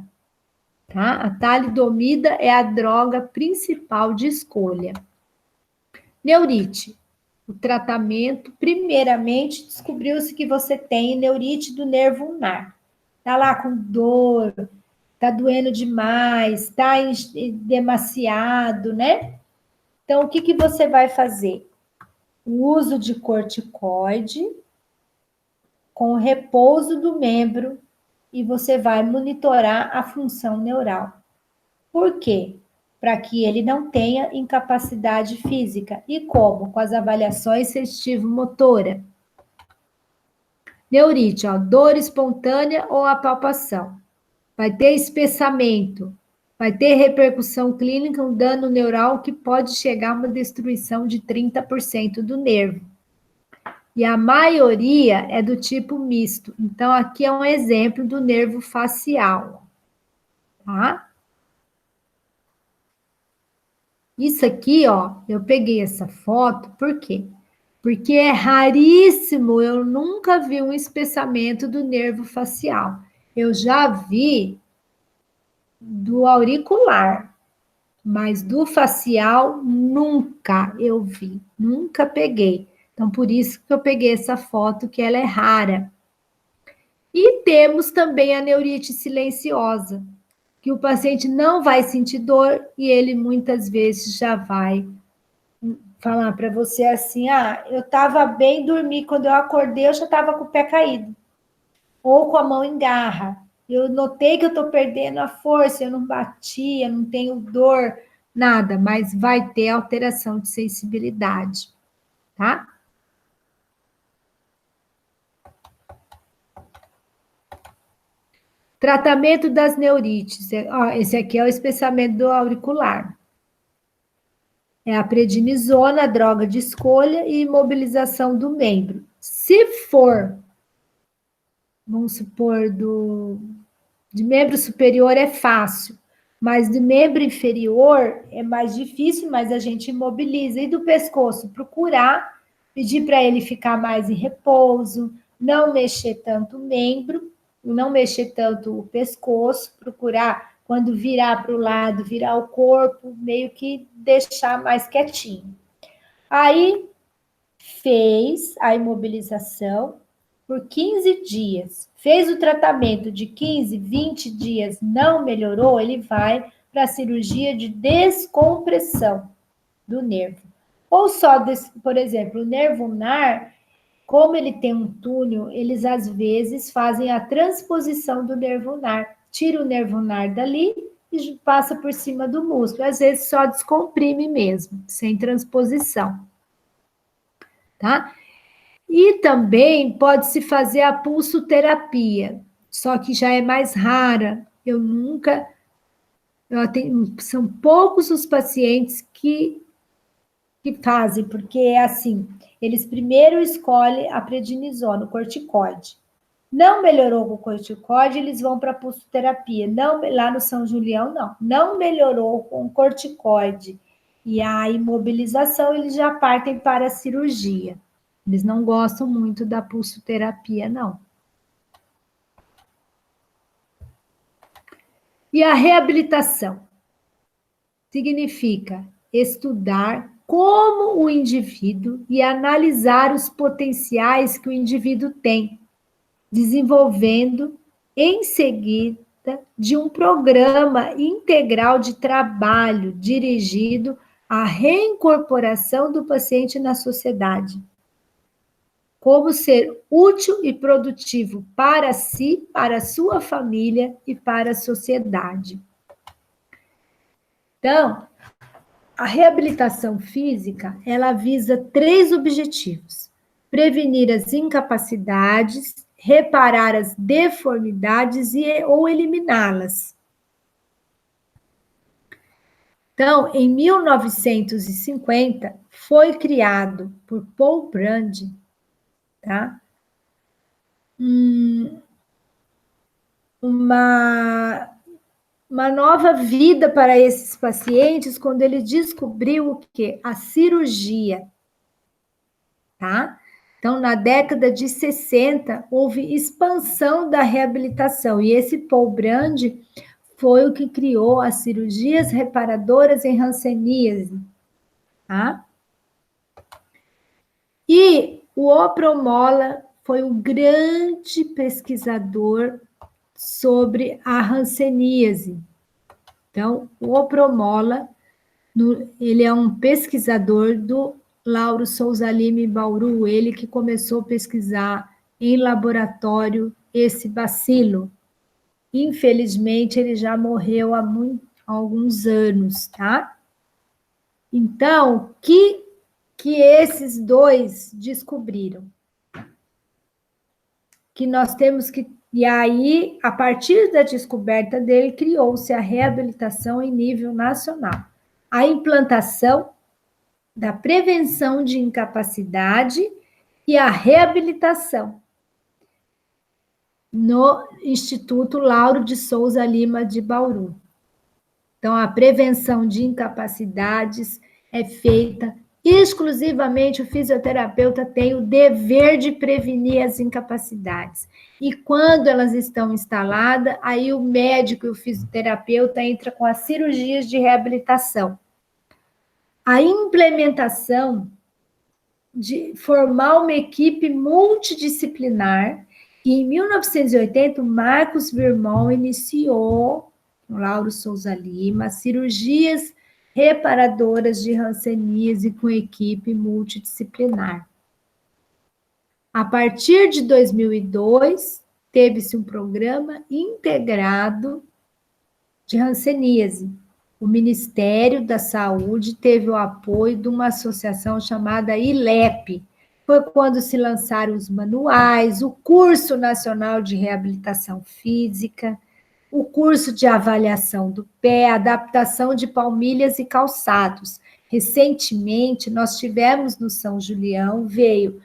Speaker 1: tá? A talidomida é a droga principal de escolha. Neurite. O tratamento, primeiramente, descobriu-se que você tem neurite do nervo ulnar. Tá lá com dor, tá doendo demais, tá demasiado, né? Então, o que, que você vai fazer? O uso de corticoide com o repouso do membro e você vai monitorar a função neural. Por quê? Para que ele não tenha incapacidade física. E como? Com as avaliações sensitivo-motora. Neurite, ó, dor espontânea ou apalpação. Vai ter espessamento. Vai ter repercussão clínica, um dano neural que pode chegar a uma destruição de 30% do nervo. E a maioria é do tipo misto. Então, aqui é um exemplo do nervo facial. Tá? Isso aqui, ó, eu peguei essa foto, por quê? Porque é raríssimo, eu nunca vi um espessamento do nervo facial. Eu já vi do auricular, mas do facial nunca eu vi, nunca peguei. Então, por isso que eu peguei essa foto, que ela é rara. E temos também a neurite silenciosa, que o paciente não vai sentir dor e ele muitas vezes já vai falar para você assim, eu estava bem, dormi, quando eu acordei eu já estava com o pé caído, ou com a mão em garra. Eu notei que eu estou perdendo a força, eu não bati, eu não tenho dor, nada, mas vai ter alteração de sensibilidade, tá? Tratamento das neurites. Esse aqui é o espessamento do auricular. É a prednisona, a droga de escolha, e imobilização do membro. Se for, vamos supor, de membro superior é fácil, mas de membro inferior é mais difícil, mas a gente imobiliza. E do pescoço, procurar pedir para ele ficar mais em repouso, não mexer tanto o membro, não mexer tanto o pescoço, procurar, quando virar para o lado, virar o corpo, meio que deixar mais quietinho. Aí, fez a imobilização por 15 dias. Fez o tratamento de 15, 20 dias, não melhorou, ele vai para a cirurgia de descompressão do nervo. Ou só, por exemplo, o nervo ulnar, como ele tem um túnel, eles às vezes fazem a transposição do nervo ulnar. Tira o nervo ulnar dali e passa por cima do músculo. Às vezes só descomprime mesmo, sem transposição. Tá? E também pode-se fazer a pulsoterapia, só que já é mais rara. São poucos os pacientes que fazem, porque é assim, eles primeiro escolhem a prednisona, o corticoide. Não melhorou com o corticoide, eles vão para a pulsoterapia. Não, lá no São Julião, não. Não melhorou com o corticoide e a imobilização, eles já partem para a cirurgia. Eles não gostam muito da pulsoterapia, não. E a reabilitação significa estudar como o indivíduo e analisar os potenciais que o indivíduo tem, desenvolvendo em seguida de um programa integral de trabalho dirigido à reincorporação do paciente na sociedade. Como ser útil e produtivo para si, para a sua família e para a sociedade. Então, a reabilitação física, ela visa 3 objetivos: prevenir as incapacidades, reparar as deformidades ou eliminá-las. Então, em 1950, foi criado por Paul Brand, tá? Uma nova vida para esses pacientes quando ele descobriu o quê? A cirurgia, tá? Então, na década de 60, houve expansão da reabilitação, e esse Paul Brand foi o que criou as cirurgias reparadoras em hanseníase, tá? E o Opromola foi um grande pesquisador sobre a hanseníase. Então, o Opromola, ele é um pesquisador do Lauro Souza Lima em Bauru, ele que começou a pesquisar em laboratório esse bacilo. Infelizmente, ele já morreu há alguns anos, tá? Então, que esses dois descobriram? Que nós temos que... E aí, a partir da descoberta dele, criou-se a reabilitação em nível nacional. A implantação da prevenção de incapacidade e a reabilitação no Instituto Lauro de Souza Lima de Bauru. Então, a prevenção de incapacidades é feita exclusivamente, o fisioterapeuta tem o dever de prevenir as incapacidades. E quando elas estão instaladas, aí o médico e o fisioterapeuta entram com as cirurgias de reabilitação. A implementação de formar uma equipe multidisciplinar, e em 1980, o Marcos Virmão iniciou, com Lauro Souza Lima, cirurgias reparadoras de hanseníase com equipe multidisciplinar. A partir de 2002, teve-se um programa integrado de hanseníase. O Ministério da Saúde teve o apoio de uma associação chamada ILEP. Foi quando se lançaram os manuais, o Curso Nacional de Reabilitação Física, o curso de avaliação do pé, adaptação de palmilhas e calçados. Recentemente, nós tivemos no São Julião, veio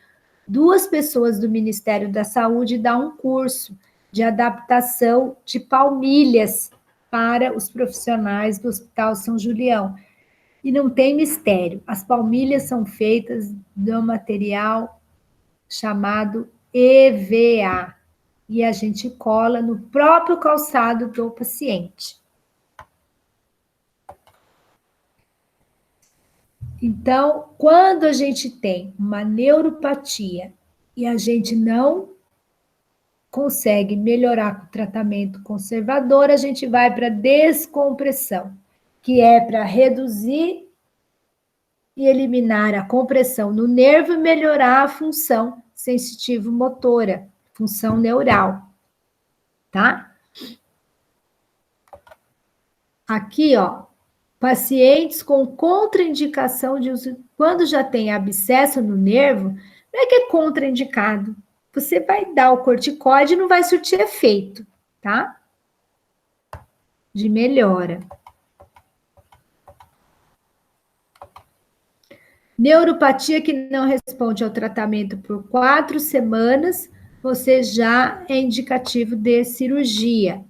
Speaker 1: 2 pessoas do Ministério da Saúde dar um curso de adaptação de palmilhas para os profissionais do Hospital São Julião. E não tem mistério, as palmilhas são feitas de um material chamado EVA, e a gente cola no próprio calçado do paciente. Então, quando a gente tem uma neuropatia e a gente não consegue melhorar com o tratamento conservador, a gente vai para a descompressão, que é para reduzir e eliminar a compressão no nervo e melhorar a função sensitivo-motora, função neural, tá? Aqui, ó, pacientes com contraindicação de uso, quando já tem abscesso no nervo, não é que é contraindicado, você vai dar o corticoide e não vai surtir efeito, tá? De melhora. Neuropatia que não responde ao tratamento por 4 semanas, você já é indicativo de cirurgia.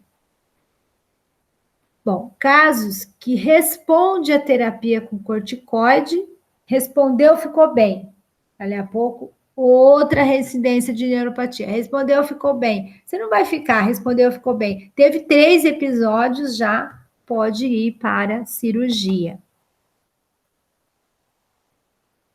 Speaker 1: Bom, casos que responde à terapia com corticoide, respondeu, ficou bem. Dali a pouco, outra residência de neuropatia. Respondeu, ficou bem. Você não vai ficar, respondeu, ficou bem. Teve 3 episódios, já pode ir para cirurgia.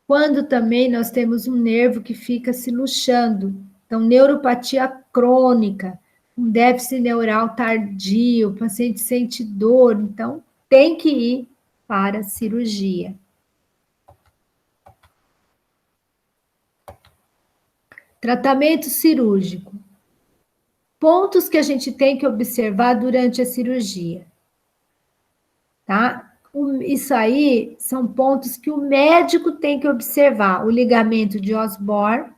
Speaker 1: Quando também nós temos um nervo que fica se luxando. Então, neuropatia crônica, um déficit neural tardio, o paciente sente dor, então tem que ir para cirurgia. Tratamento cirúrgico. Pontos que a gente tem que observar durante a cirurgia. Tá? Isso aí são pontos que o médico tem que observar. O ligamento de Osborne,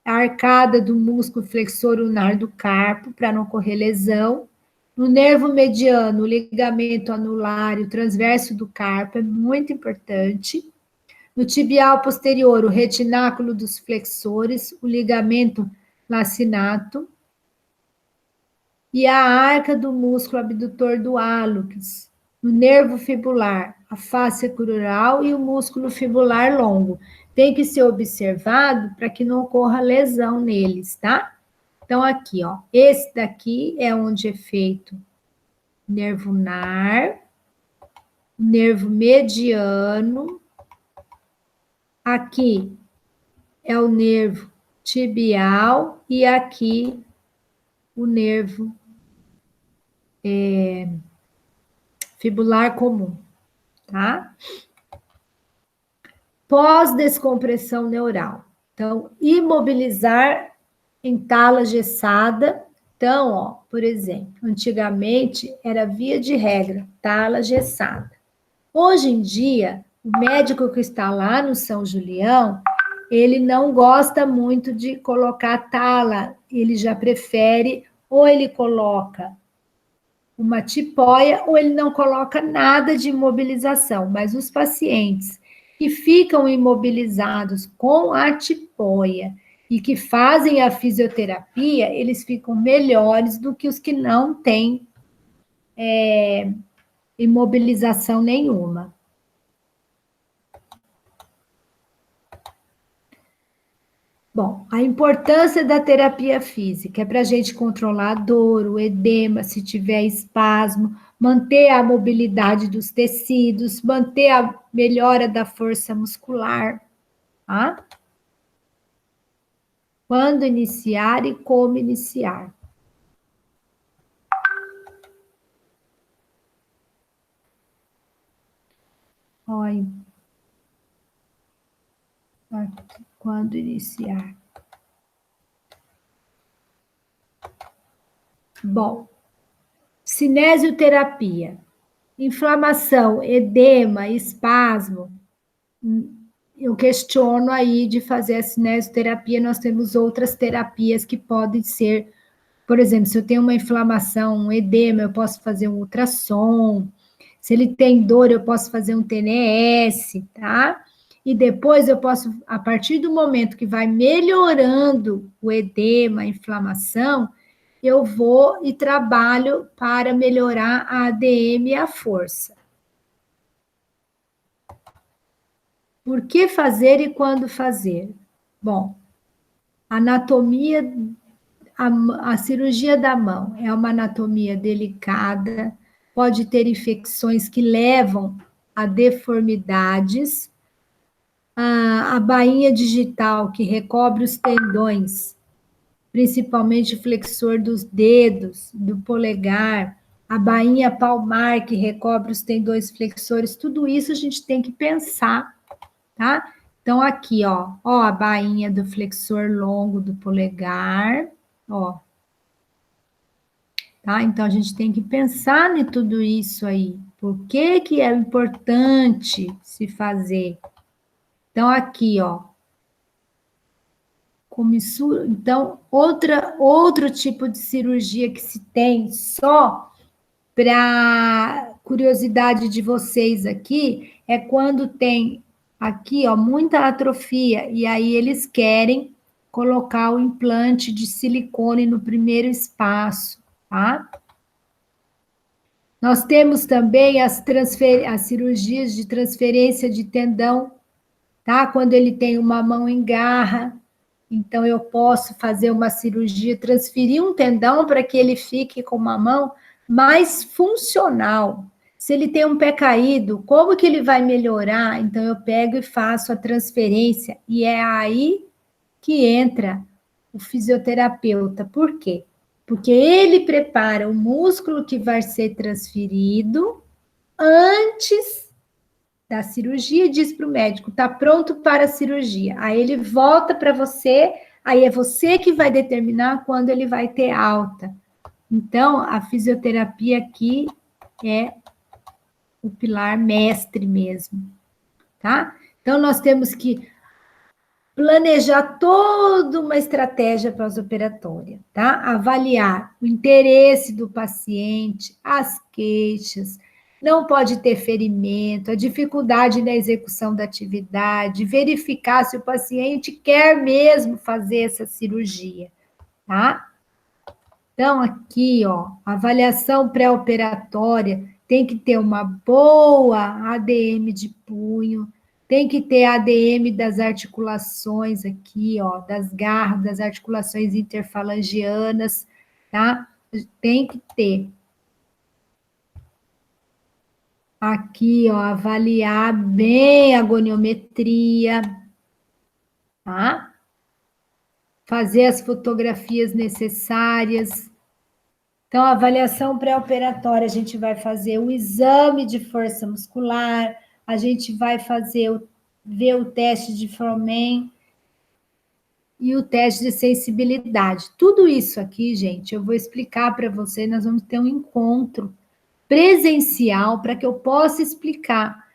Speaker 1: a arcada do músculo flexor ulnar do carpo, para não correr lesão. No nervo mediano, o ligamento anular e o transverso do carpo é muito importante. No tibial posterior, o retináculo dos flexores, o ligamento lacinato e a arca do músculo abdutor do hálux. No nervo fibular, a face crural e o músculo fibular longo. Tem que ser observado para que não ocorra lesão neles, tá? Então, aqui, ó, esse daqui é onde é feito nervo ulnar, nervo mediano. Aqui é o nervo tibial e aqui o nervo fibular comum, tá? Pós-descompressão neural. Então, imobilizar em tala gessada. Então, ó, por exemplo, antigamente era via de regra, tala gessada. Hoje em dia, o médico que está lá no São Julião, ele não gosta muito de colocar tala, ele já prefere, ou ele coloca uma tipóia, ou ele não coloca nada de imobilização, mas os pacientes que ficam imobilizados com a tipóia e que fazem a fisioterapia, eles ficam melhores do que os que não têm imobilização nenhuma. Bom, a importância da terapia física é para a gente controlar a dor, o edema, se tiver espasmo, manter a mobilidade dos tecidos, manter a melhora da força muscular, tá? Quando iniciar e como iniciar. Olha. Aqui, quando iniciar. Bom, cinesioterapia. Inflamação, edema, espasmo. Eu questiono aí de fazer a cinesioterapia. Nós temos outras terapias que podem ser, por exemplo, se eu tenho uma inflamação, um edema, eu posso fazer um ultrassom. Se ele tem dor, eu posso fazer um TNS, tá? E depois eu posso, a partir do momento que vai melhorando o edema, a inflamação, eu vou e trabalho para melhorar a ADM e a força. Por que fazer e quando fazer? Bom, anatomia, a cirurgia da mão é uma anatomia delicada, pode ter infecções que levam a deformidades. A bainha digital que recobre os tendões, principalmente o flexor dos dedos, do polegar, a bainha palmar que recobre os tendões flexores, tudo isso a gente tem que pensar, tá? Então, aqui, ó a bainha do flexor longo do polegar, ó. Tá? Então, a gente tem que pensar em tudo isso aí. Por que que é importante se fazer? Então, aqui, ó. Comissura, então, outro tipo de cirurgia que se tem só para curiosidade de vocês aqui, é quando tem aqui, ó, muita atrofia, e aí eles querem colocar o implante de silicone no primeiro espaço, tá? Nós temos também as cirurgias de transferência de tendão, tá? Quando ele tem uma mão em garra, Então, eu posso fazer uma cirurgia, transferir um tendão para que ele fique com uma mão mais funcional. Se ele tem um pé caído, como que ele vai melhorar? Então, eu pego e faço a transferência, e é aí que entra o fisioterapeuta. Por quê? Porque ele prepara o músculo que vai ser transferido antes da cirurgia e diz para o médico, está pronto para a cirurgia. Aí ele volta para você, aí é você que vai determinar quando ele vai ter alta. Então, a fisioterapia aqui é o pilar mestre mesmo, tá? Então, nós temos que planejar toda uma estratégia pós-operatória, tá? Avaliar o interesse do paciente, as queixas, não pode ter ferimento, a dificuldade na execução da atividade, verificar se o paciente quer mesmo fazer essa cirurgia, tá? Então, aqui, ó, avaliação pré-operatória tem que ter uma boa ADM de punho, tem que ter ADM das articulações aqui, ó, das garras, das articulações interfalangianas, tá? Tem que ter. Aqui, ó, avaliar bem a goniometria, tá? Fazer as fotografias necessárias. Então, a avaliação pré-operatória, a gente vai fazer o exame de força muscular, a gente vai ver o teste de Froment e o teste de sensibilidade. Tudo isso aqui, gente, eu vou explicar para você, nós vamos ter um encontro presencial para que eu possa explicar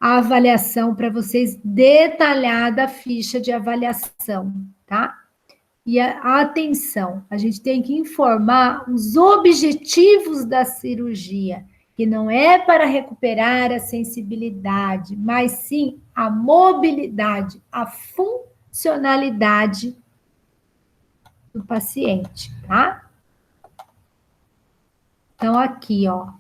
Speaker 1: a avaliação para vocês detalhada, a ficha de avaliação, tá? E atenção, a gente tem que informar os objetivos da cirurgia, que não é para recuperar a sensibilidade, mas sim a mobilidade, a funcionalidade do paciente, tá? Então, aqui, ó,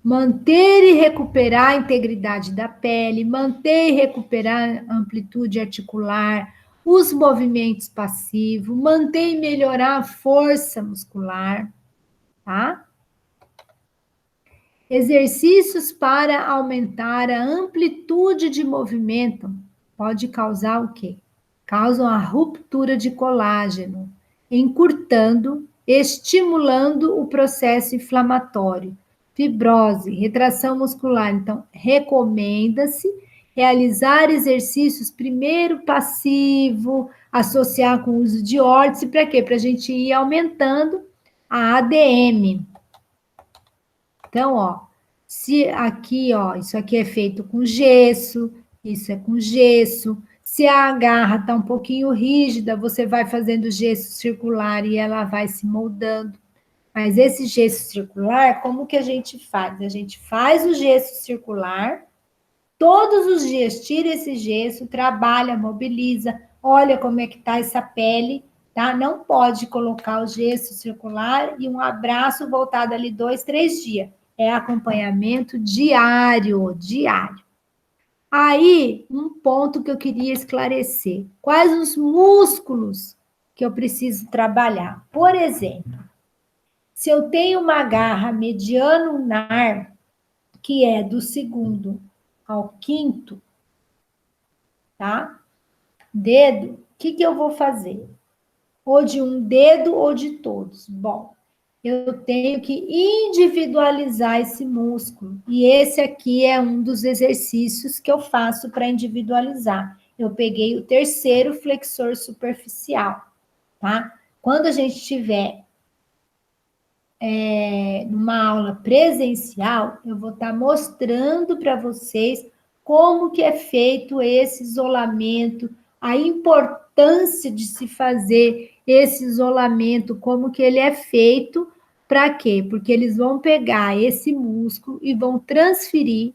Speaker 1: manter e recuperar a integridade da pele, manter e recuperar a amplitude articular, os movimentos passivos, manter e melhorar a força muscular, tá? Exercícios para aumentar a amplitude de movimento pode causar o quê? Causam a ruptura de colágeno, encurtando, estimulando o processo inflamatório, fibrose, retração muscular. Então, recomenda-se realizar exercícios primeiro passivo, associar com o uso de órtese, para quê? Para a gente ir aumentando a ADM. Então, ó, se aqui, ó, isso aqui é feito com gesso, isso é com gesso. Se a garra está um pouquinho rígida, você vai fazendo gesso circular e ela vai se moldando. Mas esse gesso circular, como que a gente faz? A gente faz o gesso circular, todos os dias tira esse gesso, trabalha, mobiliza, olha como é que está essa pele, tá? Não pode colocar o gesso circular e um abraço voltado ali 2, 3 dias. É acompanhamento diário, diário. Aí, um ponto que eu queria esclarecer. Quais os músculos que eu preciso trabalhar? Por exemplo, se eu tenho uma garra mediano-ulnar, que é do segundo ao quinto, tá? Dedo, o que eu vou fazer? Ou de um dedo ou de todos? Bom, eu tenho que individualizar esse músculo. E esse aqui é um dos exercícios que eu faço para individualizar. Eu peguei o terceiro flexor superficial, tá? Quando a gente tiver numa aula presencial, eu vou estar mostrando para vocês como que é feito esse isolamento, a importância de se fazer esse isolamento, como que ele é feito, para quê? Porque eles vão pegar esse músculo e vão transferir,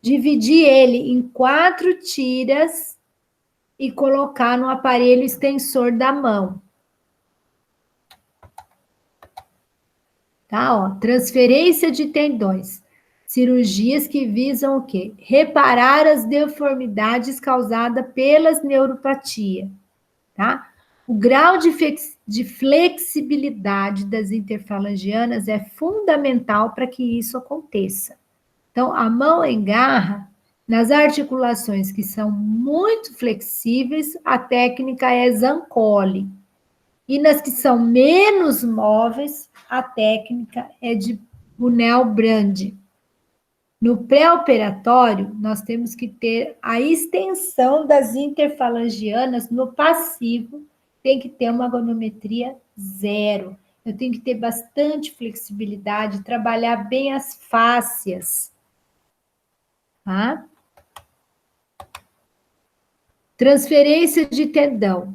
Speaker 1: dividir ele em 4 tiras e colocar no aparelho extensor da mão. Tá, ó, transferência de tendões. Cirurgias que visam o quê? Reparar as deformidades causadas pelas neuropatia, tá? O grau de flexibilidade das interfalangianas é fundamental para que isso aconteça. Então, a mão em garra, nas articulações que são muito flexíveis, a técnica é Zancoli. E nas que são menos móveis, a técnica é de Bunel-Brande. No pré-operatório, nós temos que ter a extensão das interfalangianas no passivo, tem que ter uma goniometria zero. Eu tenho que ter bastante flexibilidade, trabalhar bem as fáscias. Tá? Transferência de tendão.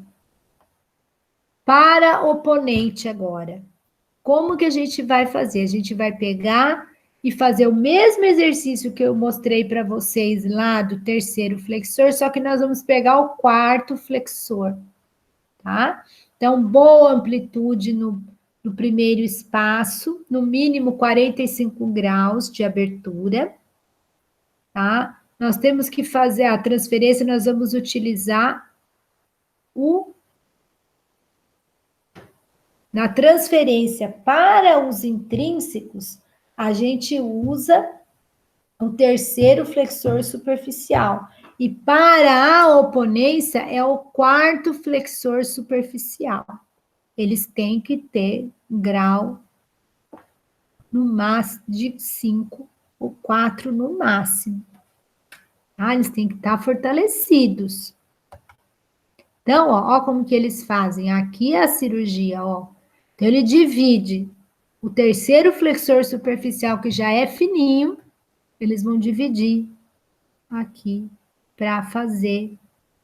Speaker 1: Para oponente agora. Como que a gente vai fazer? A gente vai pegar e fazer o mesmo exercício que eu mostrei para vocês lá do terceiro flexor, só que nós vamos pegar o quarto flexor, tá? Então, boa amplitude no primeiro espaço, no mínimo 45 graus de abertura, tá? Nós temos que fazer a transferência, nós vamos utilizar na transferência para os intrínsecos, a gente usa o terceiro flexor superficial. E para a oponência, é o quarto flexor superficial. Eles têm que ter grau no máximo de 5 ou 4 no máximo. Tá? Eles têm que estar fortalecidos. Então, ó como que eles fazem. Aqui é a cirurgia, ó. Então, ele divide o terceiro flexor superficial, que já é fininho, eles vão dividir aqui para fazer,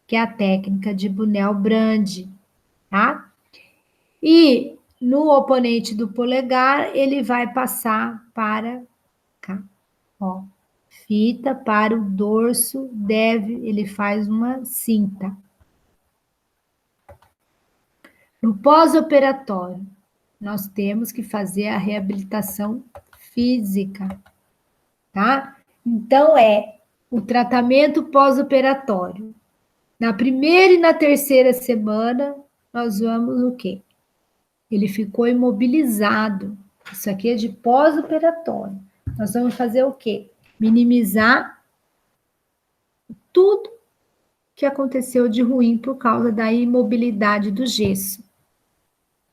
Speaker 1: que é a técnica de Bunel-Brande, tá? E no oponente do polegar, ele vai passar para cá, ó. Fita para o dorso, ele faz uma cinta. No pós-operatório, nós temos que fazer a reabilitação física, tá? Então, o tratamento pós-operatório. Na primeira e na terceira semana, nós vamos o quê? Ele ficou imobilizado. Isso aqui é de pós-operatório. Nós vamos fazer o quê? Minimizar tudo que aconteceu de ruim por causa da imobilidade do gesso.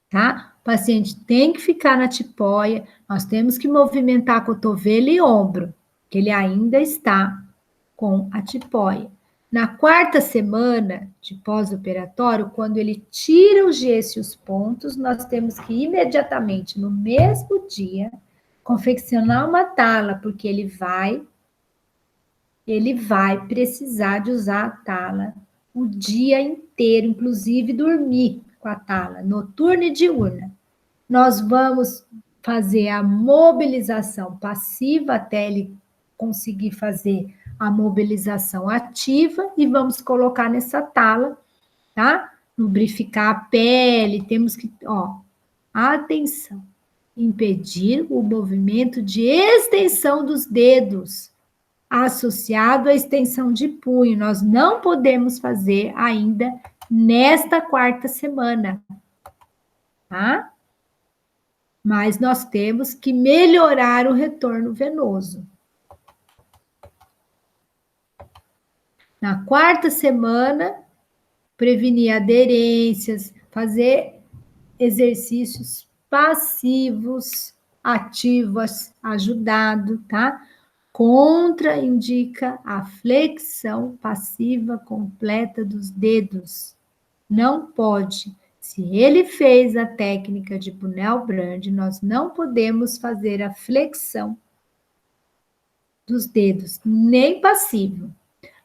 Speaker 1: Tá? O paciente tem que ficar na tipóia, nós temos que movimentar cotovelo e ombro, que ele ainda está com a tipóia. Na quarta semana de pós-operatório, quando ele tira o gesso e os pontos, nós temos que imediatamente, no mesmo dia, confeccionar uma tala, porque ele vai precisar de usar a tala o dia inteiro, inclusive dormir com a tala, noturna e diurna. Nós vamos fazer a mobilização passiva até ele conseguir fazer a mobilização ativa e vamos colocar nessa tala, tá? Lubrificar a pele, temos que, atenção, impedir o movimento de extensão dos dedos, associado à extensão de punho. Nós não podemos fazer ainda nesta quarta semana, tá? Mas nós temos que melhorar o retorno venoso. Na quarta semana, prevenir aderências, fazer exercícios passivos, ativos, ajudado, tá? Contraindica a flexão passiva completa dos dedos. Não pode. Se ele fez a técnica de Bunel-Brande, nós não podemos fazer a flexão dos dedos, nem passivo.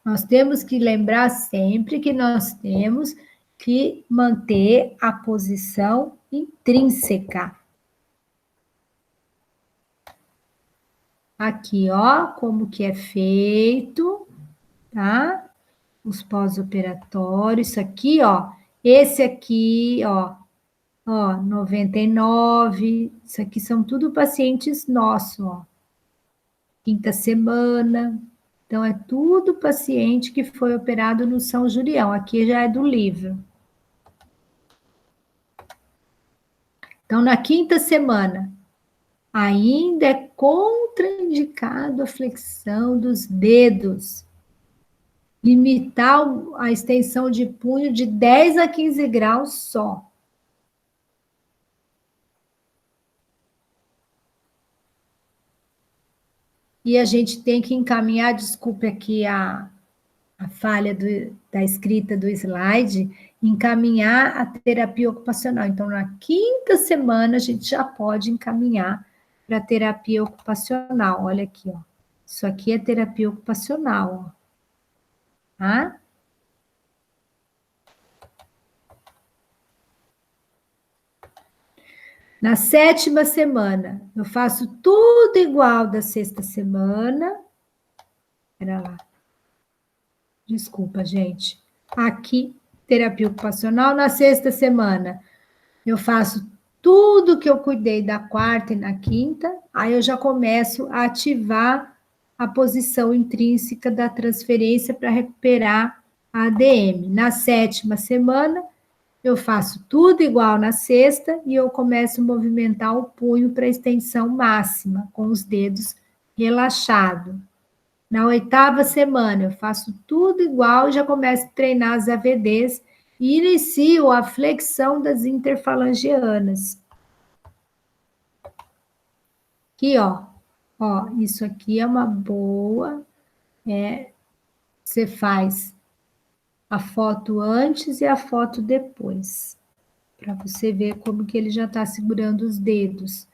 Speaker 1: Nós temos que lembrar sempre que nós temos que manter a posição intrínseca. Aqui, ó, como que é feito, tá? Os pós-operatórios, isso aqui, ó, esse aqui, ó, 99, isso aqui são tudo pacientes nossos, ó. Quinta semana, então é tudo paciente que foi operado no São Julião, aqui já é do livro. Então, na quinta semana, ainda é contraindicado a flexão dos dedos. Limitar a extensão de punho de 10 a 15 graus só. E a gente tem que encaminhar, desculpe aqui a falha da escrita do slide, encaminhar a terapia ocupacional. Então, na quinta semana, a gente já pode encaminhar para a terapia ocupacional. Olha aqui, ó. Isso aqui é terapia ocupacional, ó. Tá? Na sétima semana, eu faço tudo igual da sexta semana. Espera lá. Desculpa, gente. Aqui, terapia ocupacional. Na sexta semana, eu faço tudo que eu cuidei da quarta e na quinta. Aí eu já começo a ativar a posição intrínseca da transferência para recuperar a ADM. Na sétima semana, eu faço tudo igual na sexta e eu começo a movimentar o punho para extensão máxima, com os dedos relaxados. Na oitava semana, eu faço tudo igual e já começo a treinar as AVDs e inicio a flexão das interfalangianas. Aqui, ó. Ó, isso aqui é uma boa. Você faz a foto antes e a foto depois, para você ver como que ele já está segurando os dedos.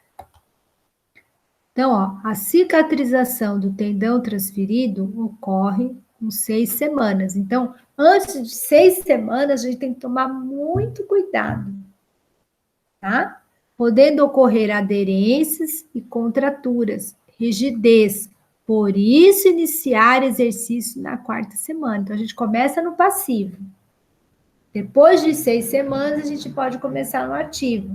Speaker 1: Então, ó, a cicatrização do tendão transferido ocorre com 6 semanas. Então, antes de 6 semanas, a gente tem que tomar muito cuidado, tá? Podendo ocorrer aderências e contraturas, rigidez. Por isso, iniciar exercício na quarta semana. Então, a gente começa no passivo. Depois de 6 semanas, a gente pode começar no ativo.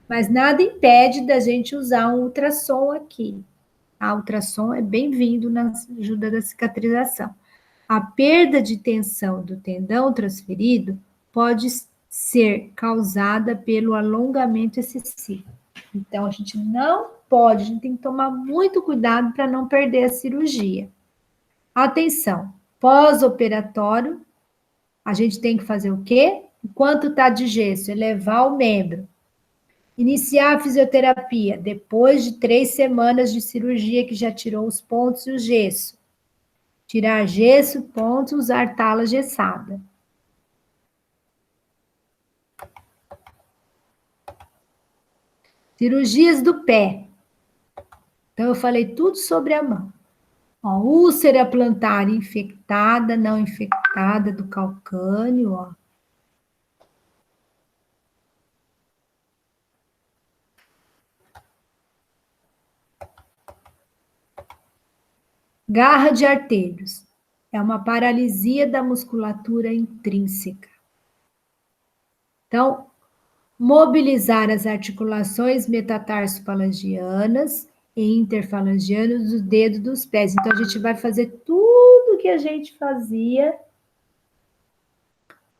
Speaker 1: Mas nada impede da gente usar um ultrassom aqui. A ultrassom é bem-vindo na ajuda da cicatrização. A perda de tensão do tendão transferido pode ser causada pelo alongamento excessivo. Então, a gente não pode, a gente tem que tomar muito cuidado para não perder a cirurgia. Atenção, pós-operatório, a gente tem que fazer o quê? Enquanto está de gesso, elevar o membro. Iniciar a fisioterapia depois de 3 semanas de cirurgia que já tirou os pontos e o gesso. Tirar gesso, pontos, usar tala gessada. Cirurgias do pé. Então, eu falei tudo sobre a mão. Ó, úlcera plantar infectada, não infectada do calcânio, ó. Garra de artelhos. É uma paralisia da musculatura intrínseca. Então, mobilizar as articulações metatarsofalangianas e interfalangianas do dedo dos pés. Então, a gente vai fazer tudo que a gente fazia,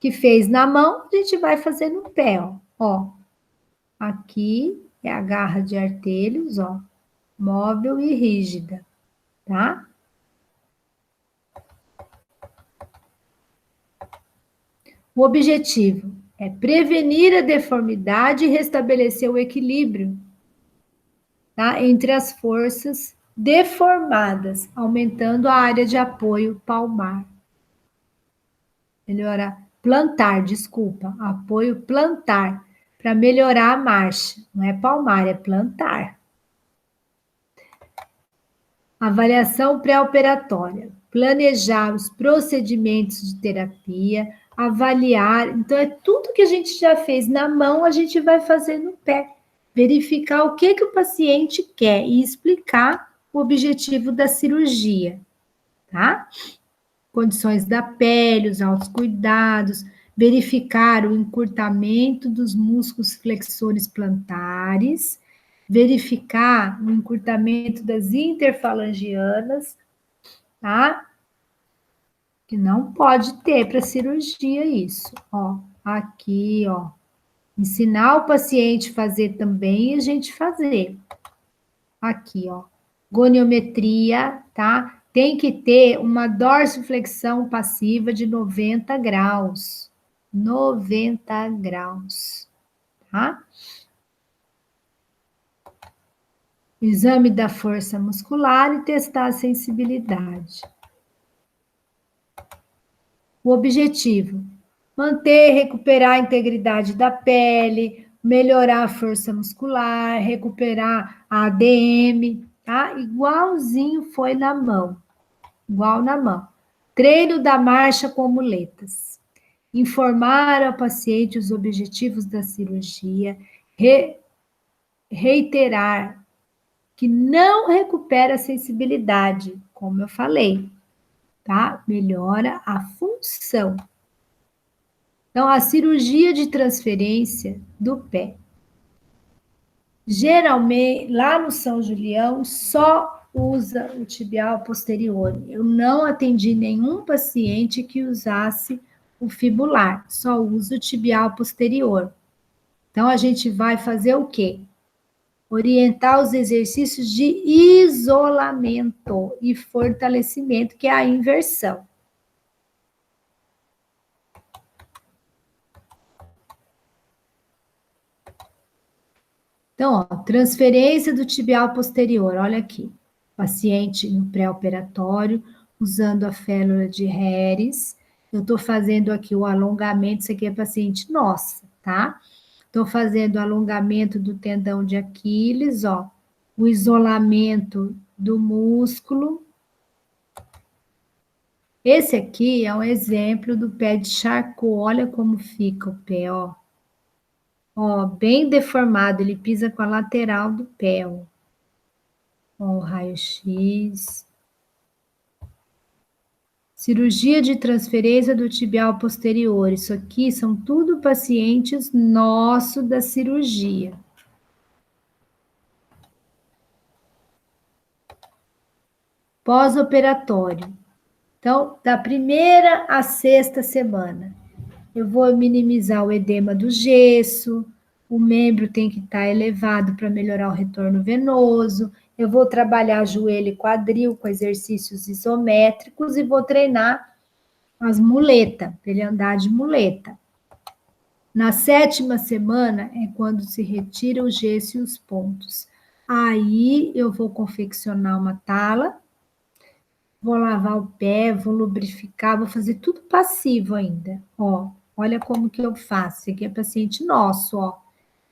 Speaker 1: que fez na mão, a gente vai fazer no pé, ó. Ó, aqui é a garra de artelhos, ó, móvel e rígida, tá? O objetivo é prevenir a deformidade e restabelecer o equilíbrio, tá? Entre as forças deformadas, aumentando a área de apoio palmar. Melhorar, plantar, desculpa, apoio plantar, para melhorar a marcha. Não é palmar, é plantar. Avaliação pré-operatória. Planejar os procedimentos de terapia, avaliar. Então, é tudo que a gente já fez na mão, a gente vai fazer no pé. Verificar o que o paciente quer e explicar o objetivo da cirurgia, tá? Condições da pele, os altos cuidados, verificar o encurtamento dos músculos flexores plantares, verificar o encurtamento das interfalangianas, tá? Que não pode ter para cirurgia isso, ó. Aqui, ó, Ensinar o paciente a fazer também e a gente fazer. Aqui, ó. Goniometria, tá? Tem que ter uma dorsiflexão passiva de 90 graus. 90 graus, tá? Exame da força muscular e testar a sensibilidade. O objetivo: manter e recuperar a integridade da pele, melhorar a força muscular, recuperar a ADM, tá? Igualzinho foi na mão, igual na mão. Treino da marcha com muletas. Informar ao paciente os objetivos da cirurgia, reiterar que não recupera a sensibilidade, como eu falei, tá? Melhora a função. Então, a cirurgia de transferência do pé. Geralmente, lá no São Julião, só usa o tibial posterior. Eu não atendi nenhum paciente que usasse o fibular, só usa o tibial posterior. Então, a gente vai fazer o quê? Orientar os exercícios de isolamento e fortalecimento, que é a inversão. Então, ó, transferência do tibial posterior, olha aqui. Paciente no pré-operatório, usando a férula de Heres. Eu estou fazendo aqui o alongamento, isso aqui é paciente nossa, tá? Estou fazendo o alongamento do tendão de Aquiles, ó. O isolamento do músculo. Esse aqui é um exemplo do pé de Charcot, olha como fica o pé, ó. Ó, bem deformado, ele pisa com a lateral do pé, ó. Ó, o raio-x. Cirurgia de transferência do tibial posterior. Isso aqui são tudo pacientes nossos da cirurgia. Pós-operatório. Então, da primeira à sexta semana, eu vou minimizar o edema do gesso, o membro tem que estar elevado para melhorar o retorno venoso, eu vou trabalhar joelho e quadril com exercícios isométricos e vou treinar as muletas, para ele andar de muleta. Na sétima semana é quando se retira o gesso e os pontos. Aí eu vou confeccionar uma tala, vou lavar o pé, vou lubrificar, vou fazer tudo passivo ainda. Ó, olha como que eu faço. Esse aqui é paciente nosso, ó.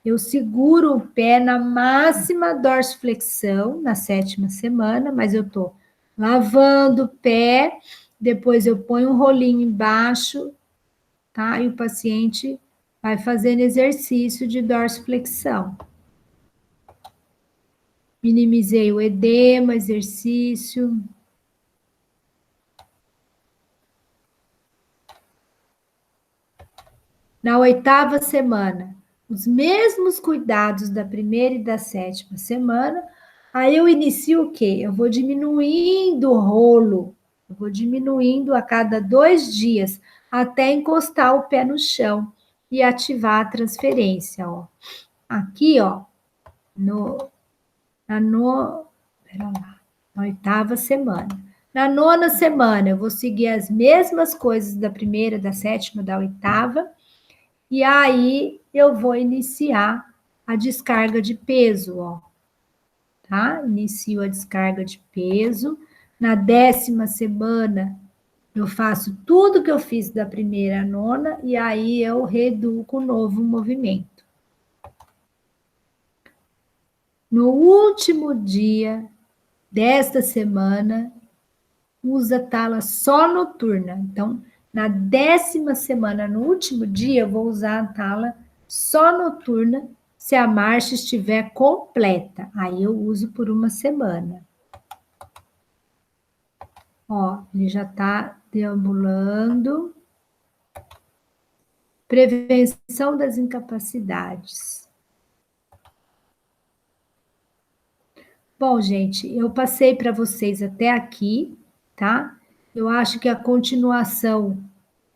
Speaker 1: Eu seguro o pé na máxima dorsiflexão, na sétima semana, mas eu tô lavando o pé, depois eu ponho um rolinho embaixo, tá? E o paciente vai fazendo exercício de dorsiflexão. Minimizei o edema, exercício. Na oitava semana, os mesmos cuidados da primeira e da sétima semana, aí eu inicio o quê? Eu vou diminuindo o rolo, eu vou diminuindo a cada 2 dias, até encostar o pé no chão e ativar a transferência, ó. Aqui, ó, pera lá, na oitava semana. Na nona semana, eu vou seguir as mesmas coisas da primeira, da sétima, da oitava, e aí eu vou iniciar a descarga de peso, ó. Tá? Inicio a descarga de peso. Na 10ª semana, eu faço tudo que eu fiz da primeira à nona, e aí eu reeduco o novo movimento. No último dia desta semana, usa tala só noturna. Então, na 10ª semana, no último dia, eu vou usar a tala só noturna, se a marcha estiver completa. Aí eu uso por uma semana. Ó, ele já está deambulando. Prevenção das incapacidades. Bom, gente, eu passei para vocês até aqui, tá? Eu acho que a continuação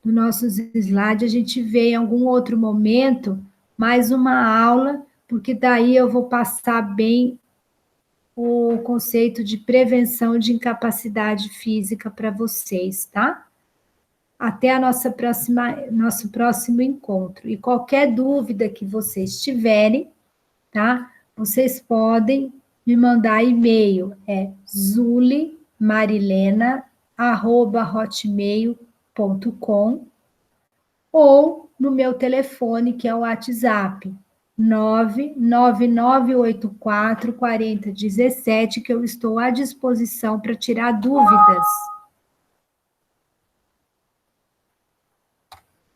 Speaker 1: dos nossos slides a gente vê em algum outro momento, mais uma aula, porque daí eu vou passar bem o conceito de prevenção de incapacidade física para vocês, tá? Até a nosso próximo encontro. E qualquer dúvida que vocês tiverem, tá? Vocês podem me mandar e-mail, zulimarilena@hotmail.com ou no meu telefone, que é o WhatsApp, 99984 4017, que eu estou à disposição para tirar dúvidas.